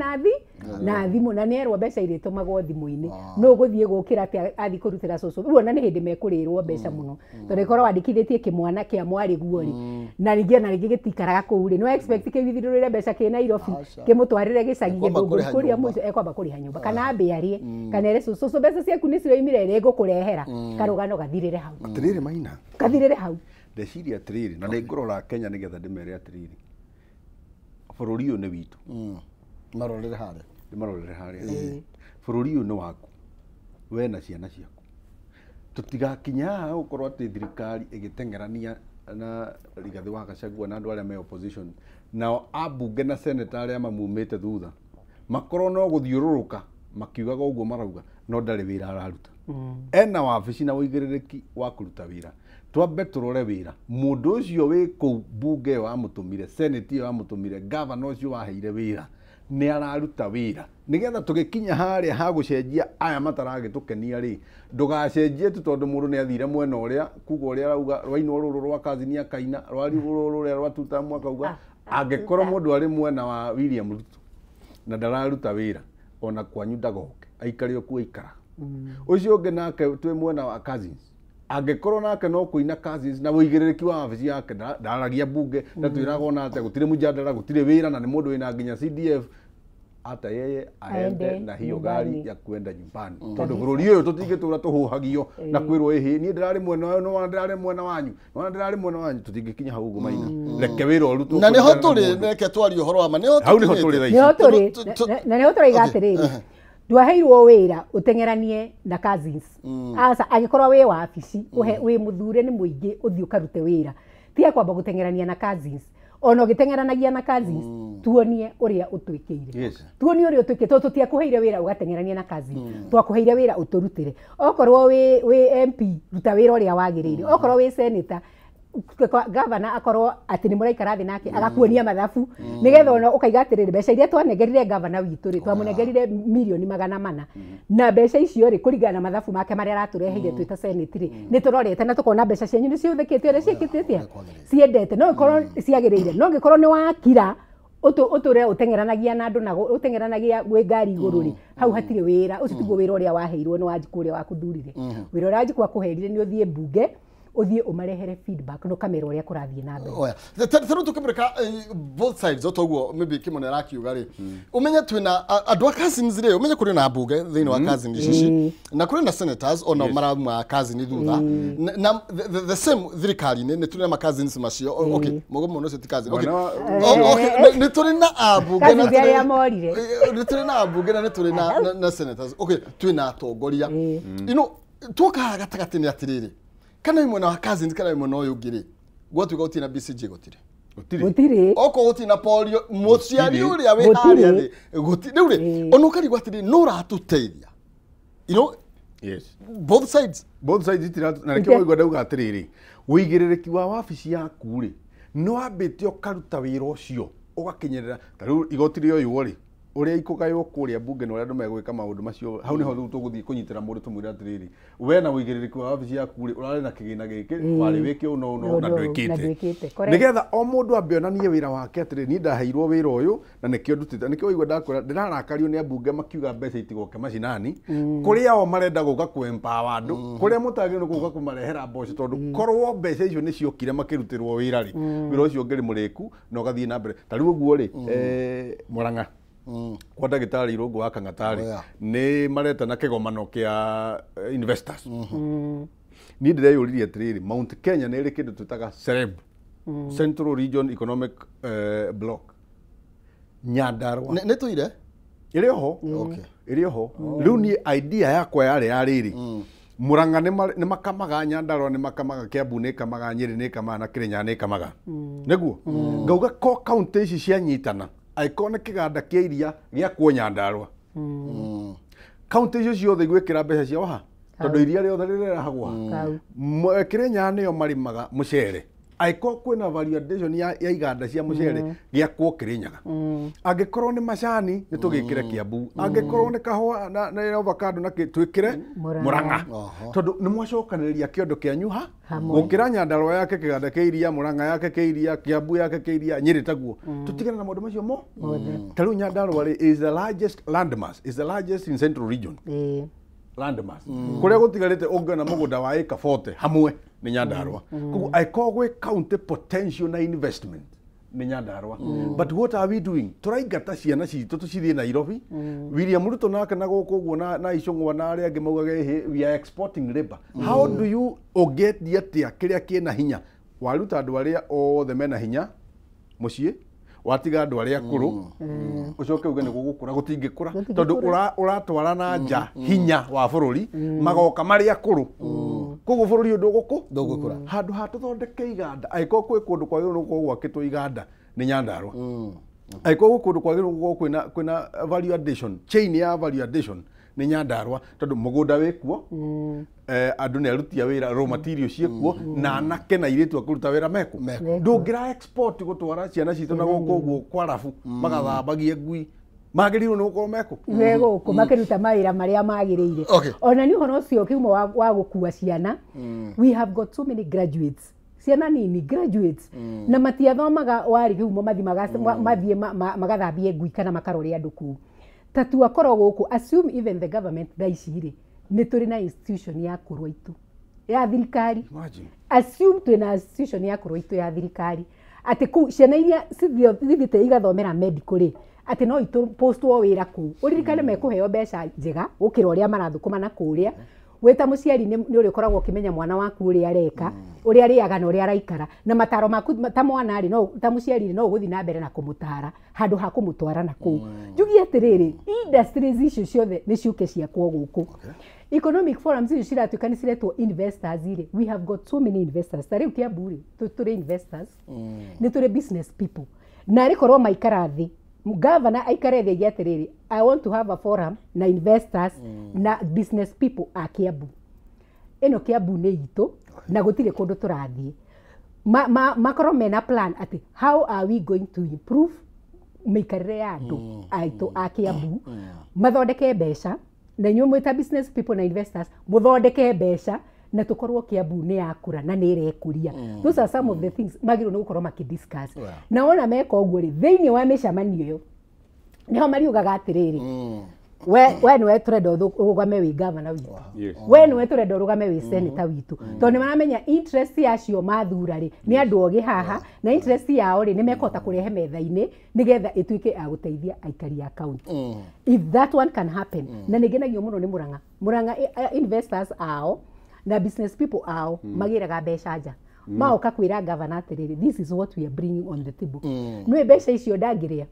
[SPEAKER 3] na thimu na nierwo mbeca iritumagwo thimu-ini no guthie gukira ati athi kurutira cucu uona ni hindi mekurirwo mbeca muno tondu ikorwo wandikithitie kimwana kia mwari guori na ringi gitikaraga kuu ri no expect kithirurire mbeca ki Nairobi kimutwarire gicagi githungu kuria mwico ekwamba kuriha nyumba kana ambiarie kana ere cucu mbeca ciaku ni ciroimire ri gukurehera karugano gathirire hau
[SPEAKER 2] atiriri maina
[SPEAKER 3] gathirire hau
[SPEAKER 2] ndeciria atiriri na ni ngorora Kenya nigetha ndimere atiriri bururi uyu ni witu
[SPEAKER 1] marorere haria
[SPEAKER 2] marorere haria bururi uyu ni waku we na ciana ciaku tutigakinya ukorwo ati thirikari igitengerania na Rigathi wa Gachagua na andu aria me opposition nao ambunge na senator aria mamumite thutha makorwo no guthiururuka makiugaga uguo marauga no ndari wira araruta ena wabici na uigiririki wa kuruta wira twambe turore wira mundu ucio wi ku bunge wa mutumire senate wa mutumire governor ucio waheire wira ni araruta wira nigetha tugikinya haria ha gucenjia aya mataragitukenia ri ndugacenjie tu tondu mundu ni athire mwena uria kuga uria arauga rwaino ruru rwa kazini akaina rwari ruru ruria rwa tuta mwaka uga angikorwo mundu ari mwena wa William Ruto na ndararuta wira ona kwanyu ndagoke aikari o kuikara ucio ungi nake twi mwena wa cousins angikorwo nake no kuina cousins na wigiririki wa wabici yake ndaragia bunge na twirago na ate gutire mujadala gutire wira na ni mundu wina nginya CDF hata yeye aende na hiyo gari ya kwenda nyumbani tondu bururi uyu tutingitura tuhuhagio na kwirwo ihi ni ndirari mwena wayo no ndirari mwena wanyu no ndirari mwena wanyu tutingikinya hau uguo maina reke wira urutu
[SPEAKER 1] na niho turi reke twari uhoro wa ma niho
[SPEAKER 3] turi na niho turi gatiriri ndwaheirwo wira utengeranie na cousins asa agikorwo we wabici uhe we muthure ni muingi uthio karute wira tia kwamba gutengerania na cousins ono gitengeranagia na cousins tuonie uria utwikire tuonie uria utwikire tutia kuheire wira ugatengerania na cousins twakuheire wira uturutire okorwo we MP ruta wira uria wagirire okorwo we senator governor akorwo ati ni muraikara thi nake agakuonia mathabu nigetha ona ukaiga atiriri mbeca iria twanegerire governor witu ri twamunegerire milioni 400 na mbeca icio ri kuringana na mathabu make maria aratureheire twita senate ri ni turorete na tukona mbeca cianyu ni ciuthikite uria ciikitite ciendete no ikorwo ciagirire no ngikorwo ni wakira uture utengeranagia na andu na utengeranagia gwe ngari iguru ri hau hatire wira ucio tiguo wira uria waheirwo ni wanjiku uria wakuthurire wira uria wanjiku akuherire ni uthie bunge uthie umarehere feedback no kamera uria kurathie na mbere
[SPEAKER 1] oya tero tukimreka both sides otoguo maybe kimone rakiuga ri umenye twina andu a cousins ri umenye kuri na bunge thini wa cousins ici na kuri na senators ona maramwa cousins thutha na the same thirikari ni turi na cousins macio okay mugomo no seti cousin okay ni turi na abunge na turi na abunge na turi na senators okay twina atongoria ino tuka gatagati ni atiriri kana imwe na cousins kana imwe no yugire gwatu gauti na BCG gotire
[SPEAKER 3] gutire
[SPEAKER 1] oko goti na polio muciari uria we haria thi gutire uri onokari gwatire no ratuteithia you know
[SPEAKER 2] yes
[SPEAKER 1] both sides
[SPEAKER 2] itira na reke waigwa ndauga atiriri wigirereki wa wabici yaku ri no ambite ukaruta wira ucio ugakinyerera tariu igoti rio yu ri uria ikugayo kuria bunge no uria andu megwika maundu macio hau niho tuguthii kunyitira mundu tumwira atiriri we na wigirereki wa wabici yaku ri urari na kigina giki wari wiki no na ndwikite nigetha o mundu ambionanie wira wake atiri ni ndaheirwo wira uyu na nikio ndutite nikio waigwa ndakwira ndirarakario ni ambunge makiuga mbeca itigoke macinani kuria o marenda guka ku empower andu kuria mutagire guka kumarehera mboco tondu korwo mbeca icio ni ciokire makirutirwo wira ri wira ucio ngeri muriku no gathie na mbere tariu guo ri Murang'a kwa ndagitari Irungu wa Kang'atari ni mareta na kigomano kia investors ni ndireyuririe atiriri Mount Kenya ni ri kindu tutaga CEREB Central Region Economic Block Nyandarua
[SPEAKER 1] ne tuire
[SPEAKER 2] iri ho iri ho riu ni idea yakwa yari Murang'a ni makamaga Nyandarua ni makamaga Kiambu ni kamaga Nyeri ni kamaga na Kirinyaga ni kamaga niguo ngauga ko county ici cia nyitana aikone kiganda kia iria gia kuo Nyandarua county icio ciothe igwikira mbeca ciao ha tondu iria riothe rirehagwa Kirinyaga niyo marimaga mucere aiko kwina valuation ya iganda cia mucere gia kuo Kirinyaga angikorwo ni macani ni tugikire Kiambu angikorwo ni kahua na avocado na twikire Murang'a tondu ni mwacokaniriria kiondo kianyu ha gukira Nyandarua yake kiganda kia iria Murang'a yake kia iria Kiambu yake kia iria Nyeri taguo tutigane na maundu macio mo tariu Nyandarua is the largest landmass is the largest in Central Region landmass kuria gutigarite ungana mugunda wa eka 40 hamwe ni Nyandarua kugu aikogwe county potential na investment ni Nyandarua but what are we doing turaigata ciana citu tucithie Nairobi William Ruto nake na guku guo na icungwa na aria angi maugaga we are exporting labor how do you get atia kiria kina hinya waruta andu aria othe mena hinya mucii watiga andu aria akuru ucoke uge ni gugukura gutingikura tondu uratwara na nja hinya wa bururi magoka mari akuru kugu bururi undu gukura handu hatuthondeke iganda aiko kwi kundu kwagiru no gwakitwo iganda ni Nyandarua aiko kundu kwagiru go kwina value addition chain ya value addition ni Nyandarua tondu mugunda wikuo andu ni arutia wira raw material ciekuo na anake na iritu akuruta wira meku ndungira export gutwara ciana citu na guku kwa rafu magathambagie ngui magiriru no ko meku
[SPEAKER 3] wego ko makiruta mawira maria magirire ona ni hono cio kiumo wa gukua ciana we have got so many graduates ciana nini graduates na matiathomaga wari kiumo mathie magathambie ngui kana makarore andu ku tatu akoro guku assume even the government daiciri ni turi na institution ya kurwa itu ya thirikari assume twina institution ya kurwa itu ya thirikari ati ku ciana iria cithite igathomera medical ati no itu postwo wira ku uririkane mekuheo mbeca njega gukira uria marathukuma na kuria weta muciari ni uri koragwo kimenya mwana waku uri areka uri ariaga na uri araikara na mataro maku ta mwana ari no ta muciari no guthi na mbere na kumutara handu ha kumutwara na ku jugi atiriri industries icio ciothe ni ciuke cia kwa guku economic forums icio ciratuika ni ciretwo investors ire we have got so many investors tari Kiambu ri turi investors ni turi business people na rikorwo maikara thi Governor aikare thigi atiriri I want to have a forum na investors na business people a Kiambu eno Kiambu ni itu na gutire kundu turathie makorwo mena plan ati how are we going to improve mikarire ya andu aitu a Kiambu mathondeke mbeca na nyu mwita business people na investors muthondeke mbeca na tukorwo Kiambu ni yakura na ni irekuria those are some of the things magiru ni gukorwo makidiscuss na ona meka uguo ri thiini wa micamanio yo niho mariugaga atiriri we niwe turenda urugame wi governor witu we niwe turenda urugame wi senator witu tondu maramenya interest yacio mathura ri ni andu ogi haha na interest yao ri ni mekota kurehe metha-ini nigetha ituike a guteithia aikari a county if that one can happen na nigenagio muno ni Murang'a investors ao na business people ao magiraga mbeca nja maoka kwira governor atiriri, this is what we are bringing on the table. No mbeca icio ndangiria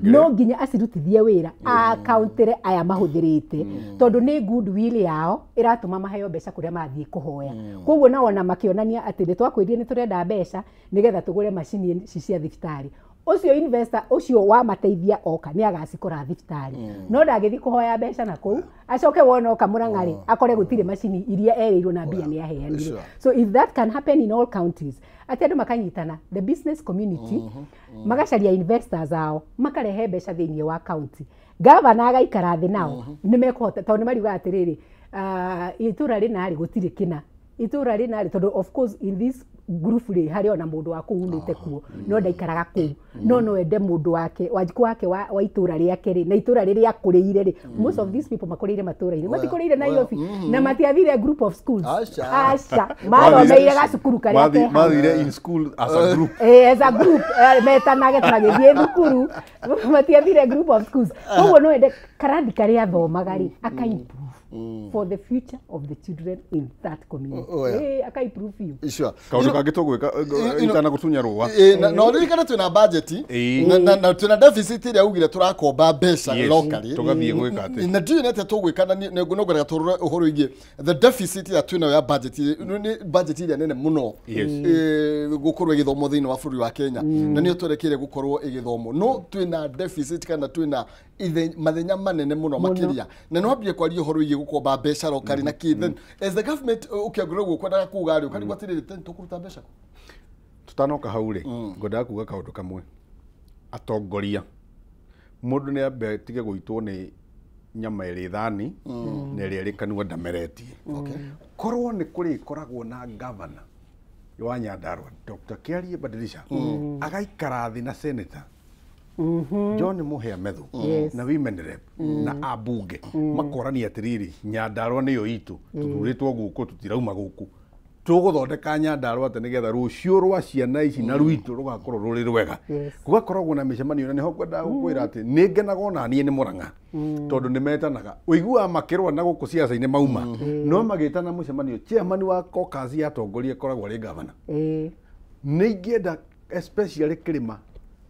[SPEAKER 3] no nginya acirutithie wira akauntere aya mahuthirite tondu ni goodwill yao iratuma maheo mbeca kuria mathie kuhoya koguo na ona makionania ati ni twakwirie ni turenda mbeca nigetha tugure macini cia thibitari ucio investor ucio wa mateithia oka ni agacikora thibitari no ndagithi kuhoya mbeca na kou acoke wona oka murangari akore gutire macini iria erirwo na mbia ni aheanire. So if that can happen in all counties, ati andu makanyitana, the business community magacaria investors ao makarehe mbeca thiini wa county, governor agaikara thi nao ni mekuhota tondu ni mariuga atiriri itura rinari gutire kina itura rinari tondu of course in this group ri hari ona mundu wa kuunite kuo no ndaikaraga ku no ende mundu wake wajiku wake wa itura riake ri na itura riri akuriire ri most of these people makuriire matura iri matikuriire na Nairobi na matiathire group of schools asha mathomeire gacukuru karia ke
[SPEAKER 2] mathire in school as a group
[SPEAKER 3] as a group metanage tagithie thukuru matiathire group of schools koguo no ende karandi karia thomaga ri akaimprove for the future of the children in that community. Aka improve you.
[SPEAKER 1] Sure.
[SPEAKER 2] Kaundu kangi tugwika itana gutunya ruwa.
[SPEAKER 1] No ririkana twina budget na twina deficit ria ugire turakomba mbeca locally.
[SPEAKER 2] Tugathie gwika ati.
[SPEAKER 1] Na ndiyo nete tugwikana no gwetha turure uhoro ingi the deficit ya twina ya budget ni budget ria nene muno. Gukorwo igithomo thiini wa bũrũri wa Kenya na niyo twerekeire gukorwo igithomo no twina deficit kana twina mathenya manene muno makiria na no ambie kwaria uhoro igi gukomba mbeca locally na ki then as the government ukiagura gukwendaga kuga ari ukari gwatirire tukuruta mbeca
[SPEAKER 2] tutanoka hau ri ngoda kuga kaundu kamwe atongoria mundu ni ambe tige guitwo ni nyama iri thani na iri kanua ndameretie korwo ni kuri koragwo na governor wa Nyandarua Dr. Kiarie Badilisha agaikara thi na senator John Muhea Methu na women rep na abunge makorania atiriri Nyandarua niyo itu tuthuritwo guku tutirauma guku tuguthondeka Nyandarua ate nigetha rucio rwa ciana ici na rwitu rugakorwo ruri rwega gugakoragwo na micemanio na niho kwenda gukwira ati ningenaga ona nie ni Murang'a tondu nimetanaga uigua makirwa na guku ciaca-ini mauma no magitana mucemanio chairman wa caucus ya atongoria koragwo ri governor ningienda especially Kirima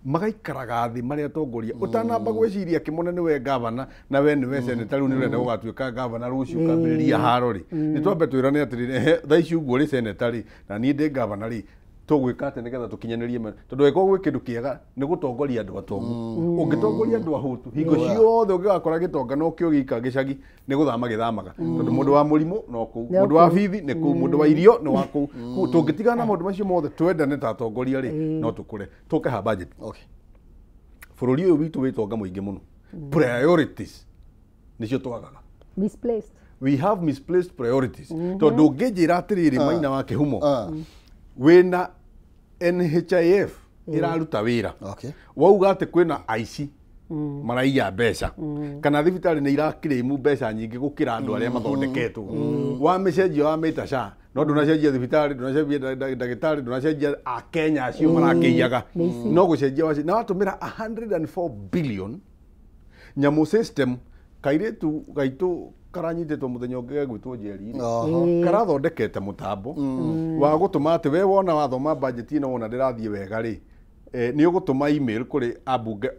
[SPEAKER 2] magaikaraga thi maria atongoria utanamba gwiciria kimunene we governor na we ni we senator riu ni urenda gugatuika governor rucio kambiriria haro ri ni twambe twirane atiriri thaici uguo ri senator ri na ni ndi governor ri tugwika ati nigetha tukinyanirie tondu weko gwi kindu kiega ni gutongoria andu atongu ungitongoria andu ahutu hingo ciothe ungigakora gitonga no kio gika gicagi ni guthama githamaga tondu mundu wa murimu no ku mundu wa bithi ni ku mundu wa irio no waku tungitigana na maundu macio mothe twendane ta atongoria ri no tukure tuke ha budget bururi uyu witu witonga muingi muno priorities nicio twagaga
[SPEAKER 3] misplaced
[SPEAKER 2] we have misplaced priorities tondu ngijira atiriri Maina wa Kihumo wina NHIF iraruta wira wauga ati kwina IC maraiya mbeca kana thibitari ni irakiremu mbeca nyingi gukira andu aria mathondeketwo wa mecenjia wa meta SHA no ndunacenjia thibitari ndunacenjia ndagitari ndunacenjia a Kenya acio marakiiyaga no gucenjia waci na watumira 104 billion nyamu system kairetu gaitu karanyititwo muthenya ungi gwitwo njeri karathondekete mutambo wa gutuma ati we wona wathoma budget ino wona ndirathie wega ri ni ugutuma email kuri abunge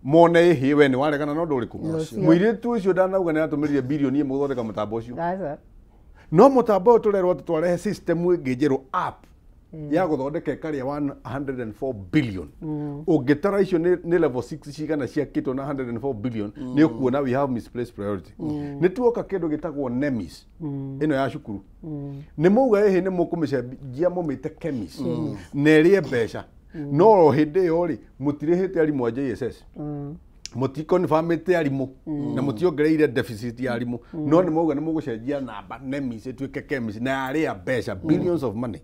[SPEAKER 2] mone hi we ni waregana no nduriku muiritu ucio ndanauga ni atumirire bilioni imwe guthondeka mutambo ucio no mutambo turerwo twarehe system ngijerwo app ya guthondeka karia 104 billion ungitara icio ni level 6 cigana cia kitwo na 104 billion ni ukuona we have misplaced priority ni tuoka kindu gitagwo NEMIS ino ya cukuru ni muga ehe ni mukumicenjia mumite chemis nerie mbeca no hindi yo ri mutirihite arimu a JSS mutikonfirmite arimu na mutiongereire deficit ya arimu no ni muga ni mugucenjia namba NEMIS ituike chemis na aria mbeca billions of money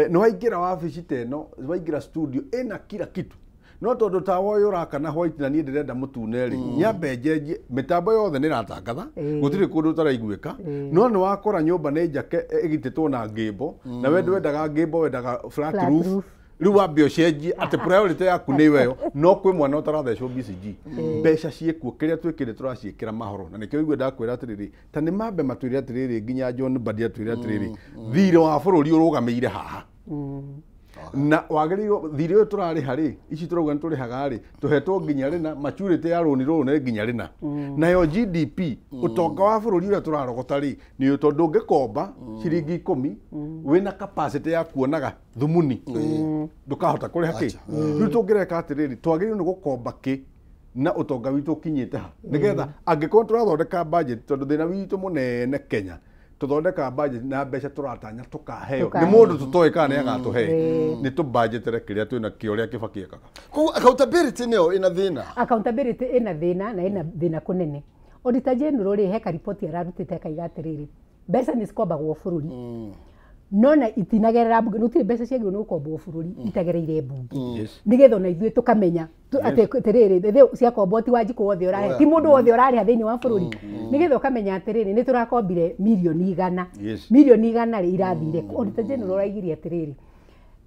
[SPEAKER 2] no waingira wabici teno waingira studio ina kila kitu no tondu tawo uraka na white na nie ndirenda mutune ri nyambe njenjie mitambo yothe ni ratangatha gutire kundu taraiguika no ni wakora nyumba ni njake igititwo na ngimbo na we ndwendaga ngimbo wendaga flat roof riu wambe ucenjie ati priority yaku ni weyo no kwi mwana utarathecwo BCG mbeca ciekuo kiria twikire turaciikira mahoro na nikio igwe ndakwira atiriri ta ni mambe matwire atiriri nginya John Mbadi atwire atiriri thire wa bururi urugameire haha na wagiriyo thire uyu turari hari ici turauga ni turihaga ri tuhetwo nginya rina maturity ya roni ru ne nginya rina nayo GDP utonga wa bururi uria turarogota ri ni utondu ngikomba ciringi 10 wina capacity ya kuonaga thumuni ndukahota kuriha ki riu tungireka atiriri twagiriyo ni gukomba ki na utonga witu kinyite ha nigetha angikorwo turathondeka budget tondu thina witu munene Kenya tuthondeka budget na mbeca turatanya tukaheo ni mundu tutoe kana agatuhe ni tu budgetere kiria twina kio ria kibakiekaga
[SPEAKER 1] ku accountability nio ina thina
[SPEAKER 3] accountability ina thina na ina thina kunene auditor general ri heka report yararutite kaiga atiriri mbeca ni cikombagwo bururi nona itinagerera bunge nutire mbeca ciagirwo ni gukombwo bururi itagereire bunge nigetha na ithuĩ tukamenya ati atiriri thĩ cia komboti wanjikũ wothe ũrahe ti mũndũ wothe ũrarĩha thĩinĩ wa bũrũri nigetha ũkamenya atiriri ni turakombire milioni 100 milioni 100 rĩ irathire auditor general ũraigirie atiriri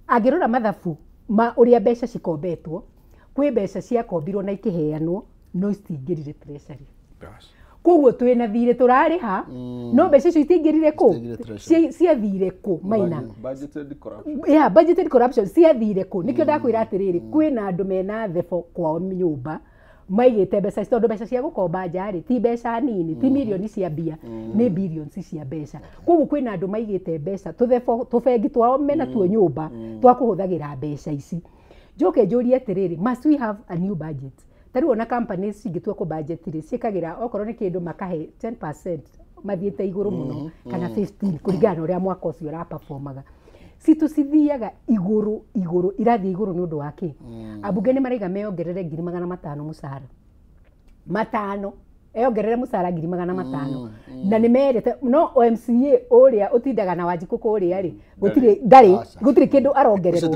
[SPEAKER 3] angĩrora mathabu ma ũrĩa mbeca cikombetwo kwĩ mbeca ciakombirwo na ikiheanwo no citingĩrire treasury koguo twina thire turariha no mbeca icio itingirire ku ciathire ku maina
[SPEAKER 6] budgeted corruption
[SPEAKER 3] budgeted corruption ciathire ku nikio ndakwira atiriri kwina andu mena thefo kwao nyumba maigite mbeca tondu mbeca cia gukomba njari ti mbeca nini ti milioni cia mbia ni billions cia mbeca koguo kwina andu maigite mbeca tuthefo tubengi twao mena tuo nyumba twa kuhuthagira mbeca ici njoke njurie atiriri must we have a new budget tari ona companies cingĩtua ku budget ri ciekagira okorwo ni kindu makahe 10% mathiete iguru muno kana 15 kuringana uria mwaka ucio ra performaga situ cithiaga iguru irathi iguru ni undu wake abunge ni maraiga meongerere 500 mucara matano eongerere mucara 500 na ni merete no OMCA uria utindaga na Wanjikũ uria ri gutire kindu arongererwo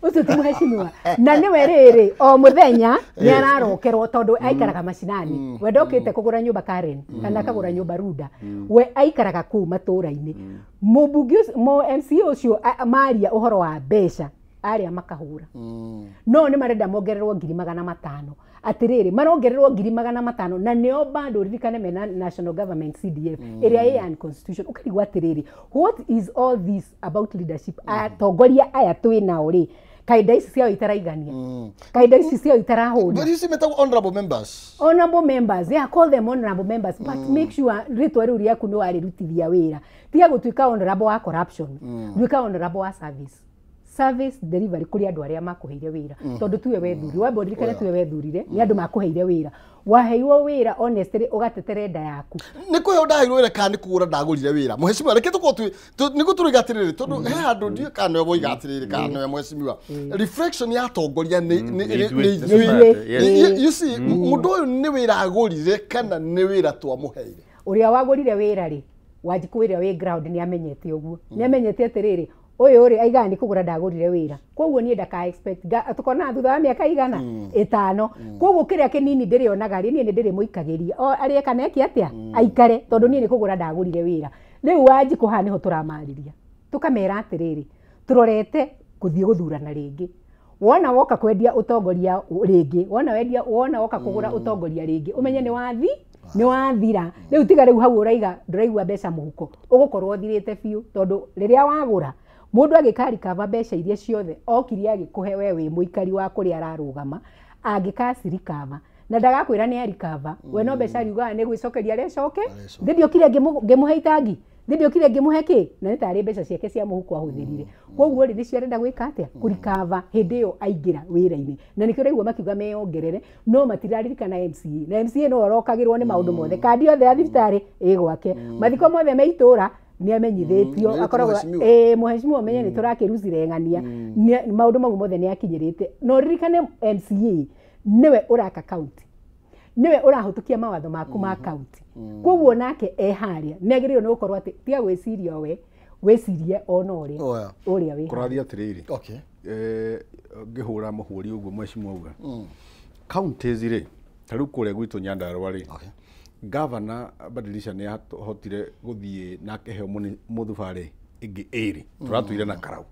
[SPEAKER 3] ucio ti muheshimiwa na ni weriri o muthenya ni ararokerwo tondu aikaraga macinani we ndokite kugura nyumba Karen kana kagura nyumba Ruda we aikaraga ku matura-ini mubunge mo MCA ucio maria uhoro wa mbeca aria makahura no ni marenda mongererwo 500 atiriri marongererwo 500 na nio bado ririkane mena national government CDF area A and constitution ukarigwa atiriri what is all this about leadership atongoria aya twina uri kaida ici cia itaraigania kaida ici cia itarahũra
[SPEAKER 1] but you see meta honorable members yeah call them honorable members but make sure ritwa riu riaku ni warirutithia wira tiga gutuika honorable wa corruption duika honorable wa service delivery kuri andu aria makuheire wira tondu tuwe wethuri wa bodi kana tuwe wethurire ni andu makuheire wira waheirwo wira honestly ugatetere nda yaku niko yo ndaheirwo wira kana kugura ndagurire wira muheshimiwa reke tuko niko turigatirire tondu he andu ndio kana yo boigatirire kana yo muheshimiwa reflection ya tongoria ni you see mundu uyu ni wira agurire kana ni wira twamuheire
[SPEAKER 3] uria wagurire wira ri Wanjikũ wira wi ground ni amenyete uguo ni amenyete atiriri oyo ri aiga ni kugura ndagurire wira koguo ni ndaka expect tukona thutha wa miaka igana 5 koguo kiria kinini ndiri onaga ri ni ndiri muikagiria o ari kana eki atia aikare tondu ni kugura ndagurire wira riu Wanjikũ ha niho turamariria tukamera atiriri turorete kuthie guthurana ringi wona woka kwendia utongoria ringi wona woka kugura utongoria ringi umenye ni wathira riu tiga riu hau uraiga nduraigua mbeca muhuko ugukorwo thirite biu tondu riria wagura mundu agikarikava mbeca iria ciothe okiria agikuhe we wi muikari wa kuria ararugama angikacirikava na ndagakwira ni arikava we no mbeca riuga ni gwicokeria recoke ndio kire ngimuhe itangi ndio kire ngimuhe ki na ni tari mbeca ciake cia muhuko ahuthirire koguo ri nicio arenda gwika atia kurikava hindi yo aingira wira-ini na nikio raigua makiuga meongerere no matiraririkana MCA no orokagirwo ni maundu mothe kandi yothe ya thibitari igwake mathiko mothe meitura ni amenyithitio akoragwo muheshimiwa menye ni turakiruzire ng'ania maundu mau mothe ni akinyirite no ririkane MCA niwe uraka county niwe urahutukia mawatho maku ma county koguo nake eharia ni agirirwo ni gukorwo ati tia gwiciria we wecirie ona uria wi
[SPEAKER 2] kuraria atiriri
[SPEAKER 1] okay
[SPEAKER 2] ngihura muhuri uguo mheshimiwa uga counties ri tariu kuria gwitu Nyandarua ri governor badilisha ni hotire guthie na keheo muthubari ingi iri turatuire na karau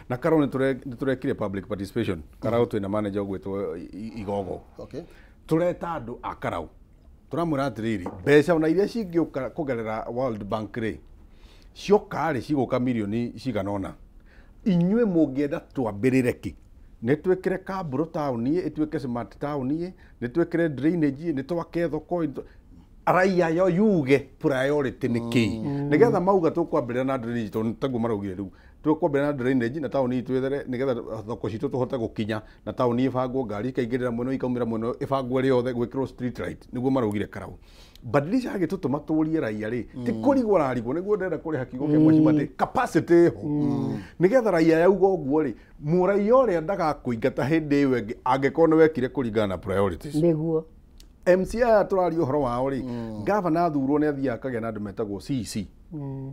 [SPEAKER 2] na Karau niturekire public participation. Karau twina manager gwitwo Igogo.
[SPEAKER 1] Okay.
[SPEAKER 2] Tureta andu a Karau turamwira atiriri mbeca ona iria cingĩũka kũgerera World Bank rĩ cioka rĩ cigũka mirioni ciganona inyuĩ mũngĩenda twambĩrĩre ki nĩ twĩkĩre Kamburu taũni ĩtuĩke smart taũni nĩ twĩkĩre drainage nĩ twake thoko raia yo yuge priority nĩ kĩ nĩgetha mauga tũkwambĩrĩra na drainage tondũ taguo maraugire rĩu tũkwambĩrĩra na drainage na taũni twethere nĩgetha thoko citũ tũhote gũkinya na taũni ĩbangwo ngari ikaingĩrĩra mwena ikaumĩra mwena ĩbangwo ĩrĩ yothe gwĩkĩrwo street light nĩguo maraugire Karau badilisha agĩtũtũma tũrie raia rĩ ti kũrigwo rarigwo nĩguo ndĩrenda kũrĩha kiugo kĩa mweciria atĩ capacity ĩho nĩgetha raia yauga ũguo rĩ mũraia ũrĩa ndagakũingata hĩndĩ ĩyo ĩngĩ angĩkorwo nĩ wekire kũringana na priorities
[SPEAKER 3] nĩguo
[SPEAKER 2] MCA tũraria ũhoro wao rĩ gavana athurwo nĩ athiaga akagĩa na andũ metagwo CC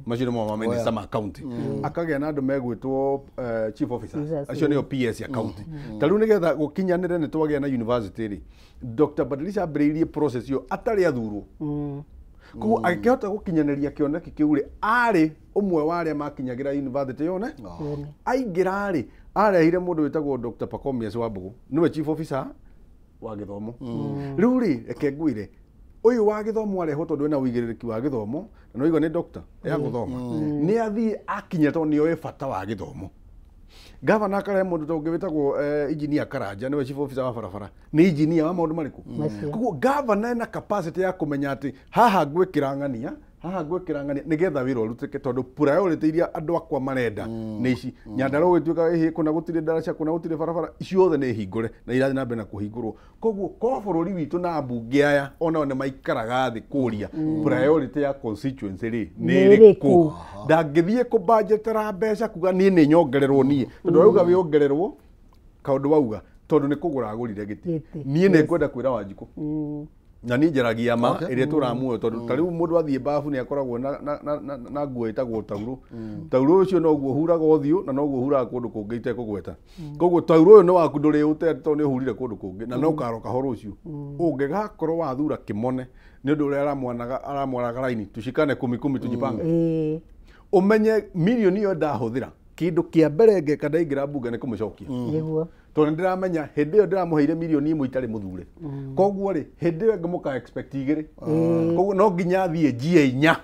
[SPEAKER 2] macio nĩmo ma minister ma county akagĩa na andũ megwĩtwo chief officers acio nĩo PS ya county ta rĩu nĩgetha gũkinyanĩre nĩ twagĩa na university rĩ Dr. Badilisha ambĩrĩirie process ĩyo atarĩ athurwo koguo agĩkĩhota gũkinyanĩria kĩoneki kĩu rĩ arĩ ũmwe wa arĩa makinyagĩra university yone aingĩra rĩ arehire mũndũ wĩtagwo Dr. Pacomius Wambũgũ nĩwe chief officer wa gĩthomo rĩu rĩ reke ngwĩre ũyũ wa gĩthomo arehwo tondũ ena ũigĩrĩrĩki wa gĩthomo na noigwa nĩ doctor ya gũthoma nĩ athiĩ akinya tondũ nĩoĩ bata wa gĩthomo gavana akarehe mũndũ ũngĩ wĩtagwo engineer Karanja nĩwe chief officer wa barabara nĩ engineer wa maũndũ marĩkũ koguo gavana ena capacity ya kũmenya atĩ haha ngwĩkĩra ng'ania nĩgetha wĩra ũrutĩke tondũ priority iria andũ akwa marenda nĩ ici Nyandarua gũgĩtuĩka kuna gũtirĩ ndaraca kuna gũtirĩ barabara icio othe nĩ hingũre na irathiĩ na mbere na kũhingũrwo koguo ko bũrũri witũ na mbunge aya onao nĩ maikaraga thĩ kũria priority ya constituency rĩ nĩ ĩrĩkũ ndangĩthiĩ kũbanjetera mbeca kuga niĩ nĩ nyongererwo niĩ tondũ auga wĩongererwo kaũndũ wauga tondũ nĩ kũgũra agũrire gĩtĩ niĩ nĩ ngwenda kwĩra Wanjikũ na niĩ njaragia ma ĩrĩa tũramuoyo tondũ ta rĩu mũndũ athiĩ babu nĩ akoragwo na nguo ĩtagwo tauro tauro ũcio noguo huraga ũthiũ na noguo huraga kũndũ kũngĩ itekũgweta koguo tauro ũyũ nĩ waku ndũrĩ ũtete tondũ nĩ ũhurire kũndũ kũngĩ na no ũkaroka horo ũcio ũngĩgakorwo wathura kĩmone nĩ ũndũ ũrĩa aramwaraga raini tushikane 10 tujipange ũmenye mirioni ĩyo ndahũthĩra kĩndũ kĩa mbere ngeka ndaingĩra mbunge nĩ kũmũcokia nĩguo tondũ ndĩramenya hĩndĩ ĩyo ndĩramũheire mirioni 1 itarĩ mũthure koguo rĩ hĩndĩ ĩyo ngĩmũka expect igĩrĩ koguo no nginya thiĩ njie 4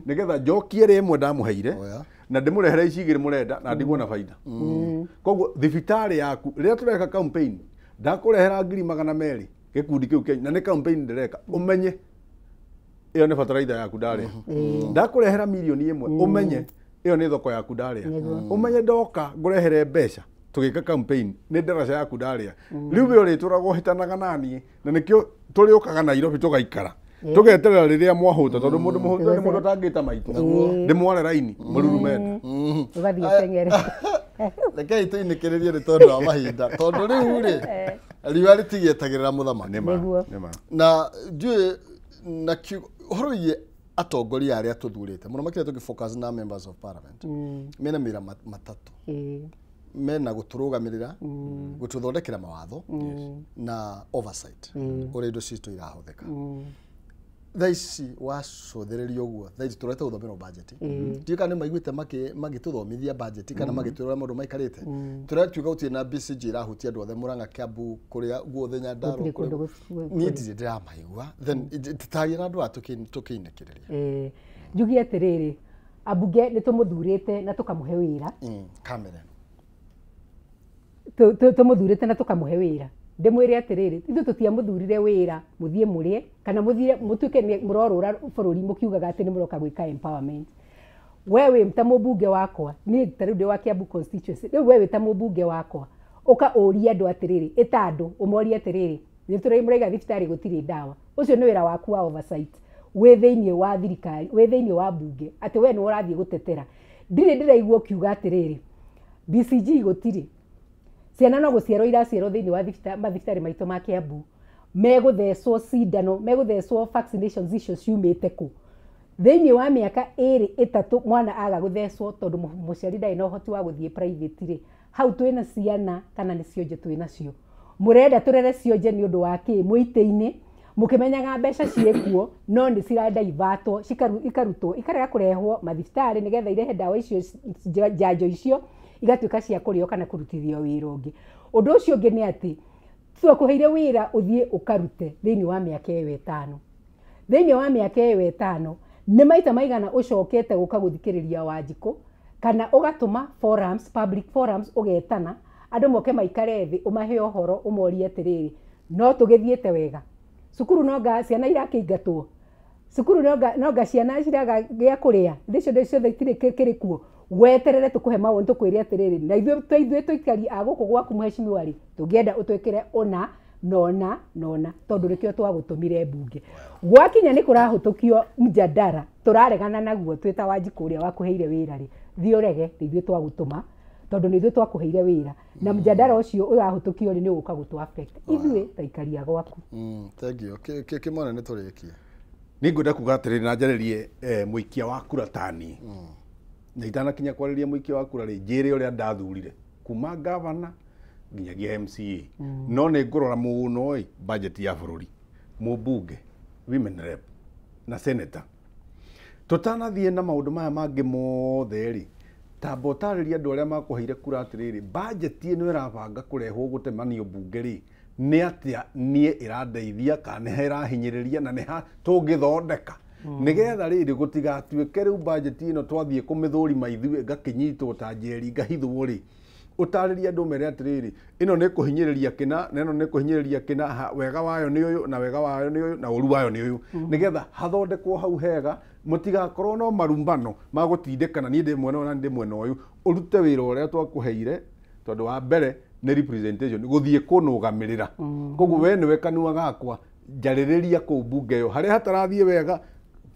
[SPEAKER 2] nĩgetha njokie rĩmwe ndamũheire na ndĩmũrehere ici igĩrĩ mũrenda na ndigwo na baida koguo thibitarĩ yaku rĩrĩa tũreka campaign ndakũrehera 200,000 gĩkundi kĩu Kenya na nĩ campaign ndĩreka ũmenye ĩyo nĩ bataraitha yaku ndarĩa ndakũrehera mirioni 1 ũmenye ĩyo nĩ thoko yaku ndarĩa ũmenye ndoka ngũrehere mbeca tũgĩka campaign nĩ ndaraca yaku ndarĩa rĩu we ũrĩtũragwo hĩtanaga naniĩ na nĩkĩo tũrĩũkaga Nairobi tũgaikara tũgeterera rĩrĩa mwahũta tondũ mũndũ mũhũta nĩ mũndũ atangĩta maitũ ndĩmware raini mũrurumenda
[SPEAKER 3] ũgathiĩ teng'ere
[SPEAKER 1] rekei tũinĩkĩrĩrie nĩ tondũ wa mahinda tondũ rĩu rĩ riũa rĩtigĩetagĩrĩra mũthamaki na njũĩ na ũhoro wĩgiĩ atongoria arĩa tũthurĩte mũno makĩria tũkĩfocus na members of parliament mena mĩra matatũ mena gũtũrũgamĩrĩra gũtũthondekera mawatho na oversight ũrĩa indo citũ irahũthĩka thaa ici wacũthĩrĩria ũguo thaa ici tũrete gũthomera budget ndiũ kana nĩ maiguĩte magĩtũthomithia budget kana magĩtwĩra maũndũ maikarĩte tũratuĩka gũtirĩ na BCG irahutia andũ othe Mũrang'a Kiambu kũrĩa guothe Nyandarua niĩ ndirĩ ndĩramaigua then tũtarie na andũ tũkĩinĩkĩrĩria
[SPEAKER 3] njugie atĩrĩrĩ ambunge nĩ tũmũthurĩte na tũkamũhe wĩra
[SPEAKER 1] kamera
[SPEAKER 3] tũmũthurĩte na tũkamũhe wĩra ndĩmwĩre atĩrĩrĩ ithuĩ tũtiamũthurire wĩra mũthiĩ mũrĩe kana mũtuĩke mũrorũra bũrũri mũkiugaga atĩ nĩ mũroka gwĩka empowerment we wĩ ta mũmbunge wakwa niĩ ta rĩu ndĩ wa Kiambu constituency rĩu we wĩ ta mũmbunge wakwa ũka ũrie andũ atĩrĩrĩ ĩta andũ ũmorie atĩrĩrĩ nĩ tũraiga thibitarĩ gũtirĩ ndawa ũcio nĩ wĩra waku wa oversight wĩ thĩinĩ wa thirikari wĩ thĩinĩ wa mbunge atĩ we nĩ ũrathiĩ gũtetera ndirĩ ndĩraigua ũkiuga atĩrĩrĩ BCG gũtirĩ ciana no gũciarwo iraciarwo thĩinĩ wa mathibitarĩ maitũ ma Kiambu megũthecwo cindano megũthecwo vaccinations icio ciumĩte kũ thĩinĩ wa mĩaka 2-3 mwana aga gũthecwo tondũ mũciari ndarĩ na ũhoti wa gũthiĩ private rĩ hau twĩna ciana kana nĩ cionje twĩnacio mũrenda tũrere cionje nĩ ũndũ wa kĩ mũitĩ-inĩ mũkĩmenyaga mbeca ciĩkuo no nĩ cirandaivatwo ikarutwo ikarega kũrehwo mathibitarĩ nĩgetha irehe ndawa icio njanjo icio igatuĩka cia kũrĩo kana kũrutithio wĩra ũngĩ. Ũndũ ũcio ũngĩ nĩ atĩ twakuheire wĩra ũthiĩ ũkarute thĩinĩ wa mĩaka ĩyo 5. Thĩinĩ wa mĩaka ĩyo 5 nĩ maita maigana ũcokete gũka gũthikĩrĩria Wanjikũ kana ũgatũma forums, public forums ũgetana andũ moke maikare thĩ ũmahe ũhoro ũmorie atĩrĩrĩ no tũgĩthiĩte wega. Cukuru noga ciana irakĩingatwo. Cukuru noga ciana ciraga gĩa kũrĩa. Icio ciothe itirĩ kĩrĩ kuo. Weterere tũkũhe mawoni tũkwĩre atĩrĩrĩ na ithuĩ tũikari a gũkũ gwaku mheshimiwa rĩ tũngĩenda ũtwĩkĩre ona nona tondũ nĩkĩo twagũtũmire mbunge. Gwakinya nĩ kũrahũtũkio mjadala tũraregana naguo twĩ ta Wanjikũ ũrĩa wakũheire wĩra rĩ thiĩ ũrege ithuĩ twagũtũma tondũ nĩ ithuĩ twakũheire wĩra na mjadala ũcio ũrahũtũkio rĩ nĩ ũgũka gũtũ affect ithuĩ ta ikari a gwaku.
[SPEAKER 1] Thank you. Kĩmone nĩ tũrĩkie.
[SPEAKER 2] Nĩ ngwenda kuga atĩrĩrĩ na njarĩrie mũikia wa kura tani. Na itanakinya kwarĩria mũikia wa kura rĩ njĩre ũrĩa ndathurire kuma gavana nginyagia MCA. No nĩ ngũrora mũno budget ya bũrũri, mũmbunge, women rep na senator. Tũtanathiĩ na maũndũ maya mangĩ mothe rĩ tamba ũtarĩria andũ arĩa makũheire kura atĩrĩrĩ budget ĩno ĩrabanga kũrehwo gũtemanio mbunge rĩ nĩ atĩa niĩ ĩrandeithia kana ĩrahinyĩrĩria na nĩ ha tũngĩthondeka nigetha rĩrĩ gũtigatuĩke rĩu budget ĩno twathiĩ kũmĩthũrima ithuĩ ngakĩnyitwo ta njeri ngahithwo rĩ ũtarĩria andũ mere atĩrĩrĩ ĩno nĩ kũhinyĩrĩria kĩna na ĩno nĩ kũhinyĩrĩria kĩna wega wayo nĩ ũyũ na wega wayo nĩ ũyũ na ũru wayo nĩ ũyũ nigetha hathondekwo hau hega mũtigakorwo no marumbano magũtindĩkana niĩ ndĩ mwena na ndĩ mwena ũyũ ũrute wĩra ũrĩa twakũheire tondũ wa mbere nĩ representation gũthiĩ kũnũgamĩrĩra koguo we nĩwe kanua gakwa njarĩrĩria kũu mbunge ĩyo harĩa hatarathiĩ wega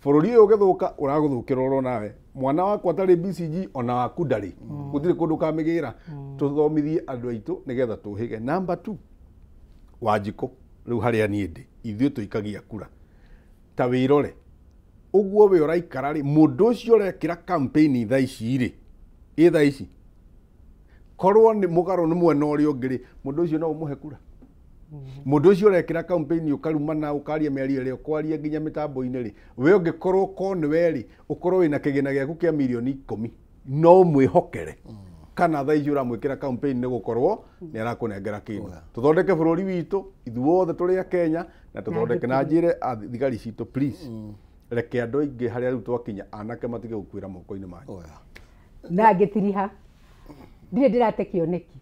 [SPEAKER 2] bũrũri ũyũ ũgĩthũka ũragũthũkĩra oro nawe mwana wakwa atarĩ BCG ona waku ndarĩ gũtirĩ kũndũ kamĩgĩra tũthomithie andũ aitũ nĩgetha tũhĩge. Number 2 Wanjikũ rĩu harĩa niĩ ndĩ ithuĩ tũikagia kura ta wĩrore ũguo we ũraikara rĩ mũndũ ũcio ũrekĩra campaign thaa ici rĩ thaa ici korwo nĩ mũgarũ nĩ mwena ũrĩa ũngĩ rĩ mũndũ ũcio no ũmũhe kura. Mũndũ ũcio ũrekĩra campaign ũkarumana ũkaria mĩario ĩrĩa ũkwaria nginya mĩtambo-inĩ rĩ we ũngĩkorwo ko nĩ we rĩ ũkorwo wĩna kĩgĩna gĩaku kĩa mirioni 10 no mwĩhokere kana thaa ici ũramwĩkĩra campaign nĩ gũkorwo nĩ arakũnengera kĩndũ. Tũthondeke bũrũri witũ ithuothe tũrĩ a Kenya na tũthondeke na njĩre thigari citũ please reke andũ aingĩ harĩa rĩu twakinya anake matige gũkuĩra moko-inĩ manyu.
[SPEAKER 3] Na ngĩtiriha ndirĩ ndĩrate kĩoneki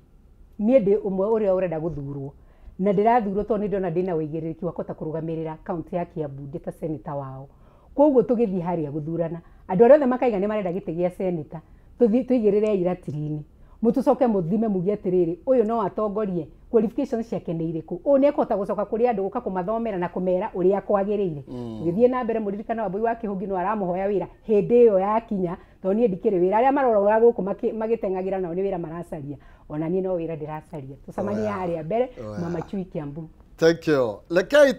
[SPEAKER 3] niĩ ndĩ ũmwe ũrĩa ũrenda gũthurwo na ndĩrathurwo tondũ nĩ ndona ndĩna ũigĩrĩrĩki wa kũhota kũrũgamĩrĩra kaunti ya Kiambu ndĩ ta senator wao. Koguo tũgĩthiĩ harĩa gũthurana andũ arĩa othe makaiga nĩ marenda gĩtĩ gĩa senator tũigĩrĩre iratiri-inĩ mũtũcoke mũthime muge atĩrĩrĩ ũyũ no atongorie qualifications ciake nĩ irĩkũ ũũ nĩ ekũhota gũcoka kũrĩ andũ gũka kũmathomera na kũmera ũrĩa kwagĩrĩire. Tũgĩthiĩ na mbere mũririkano wa Mbui wa Kĩhũngi no aramũhoya wĩra hĩndĩ ĩyo yakinya tondũ niĩ ndikĩrĩ wĩra arĩa marora gũkũ magĩteng'agĩra nao nĩ wĩra maracaria ona niĩ no wĩra ndĩracaria tũcemanie harĩa mbere Mama Chui Kiambu.
[SPEAKER 1] Thank you. Rekei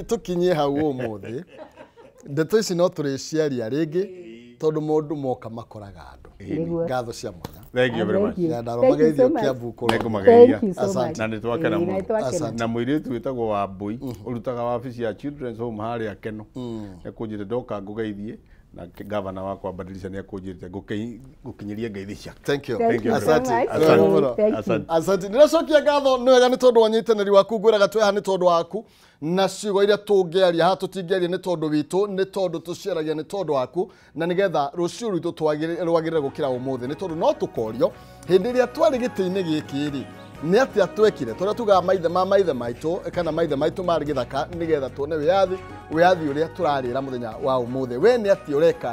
[SPEAKER 1] tũkinyie hau ũmũthĩ ndeto ici no tũrĩciaria rĩngĩ tondũ mũndũ moka makoraga andũ. Ngatho cia mwanya.
[SPEAKER 2] Thank you very much.
[SPEAKER 1] Ya ndaromageithio Kiambu
[SPEAKER 2] nĩngũmageithia na nĩ twakena mũno na mũirĩtu wĩtagwo Wambui ũrutaga wabici ya Children's Home harĩa Keno nĩkũnjĩte ndoka ngũgeithie na gavana wakwa Badilisha nĩ akũnjĩte gũkinyĩria ngeithi ciake.
[SPEAKER 1] Thank you.
[SPEAKER 2] Asante.
[SPEAKER 1] Ndĩracokia ngatho nĩ wega nĩ tondũ wa ũnyitanĩri waku ngwĩraga twĩha nĩ tondũ waku na ciugo iria tũngĩaria haha tũtingĩaria nĩ tondũ witũ nĩ tondũ tũciaragia nĩ tondũ waku na nĩgetha rũciũ rwitũ rwagĩrĩre gũkĩra ũmũthĩ nĩ tondũ no tũkorio hĩndĩ ĩrĩa twarĩ gĩtĩ-inĩ gĩkĩ rĩ nĩ atĩa twekire tũrĩa tugaga maithe maitũ kana maithe maitũ marĩ gĩthaka nĩgetha tuone wĩyathi ũrĩa tũrarĩra mũthenya wa ũmũthĩ we nĩ atĩa ũreka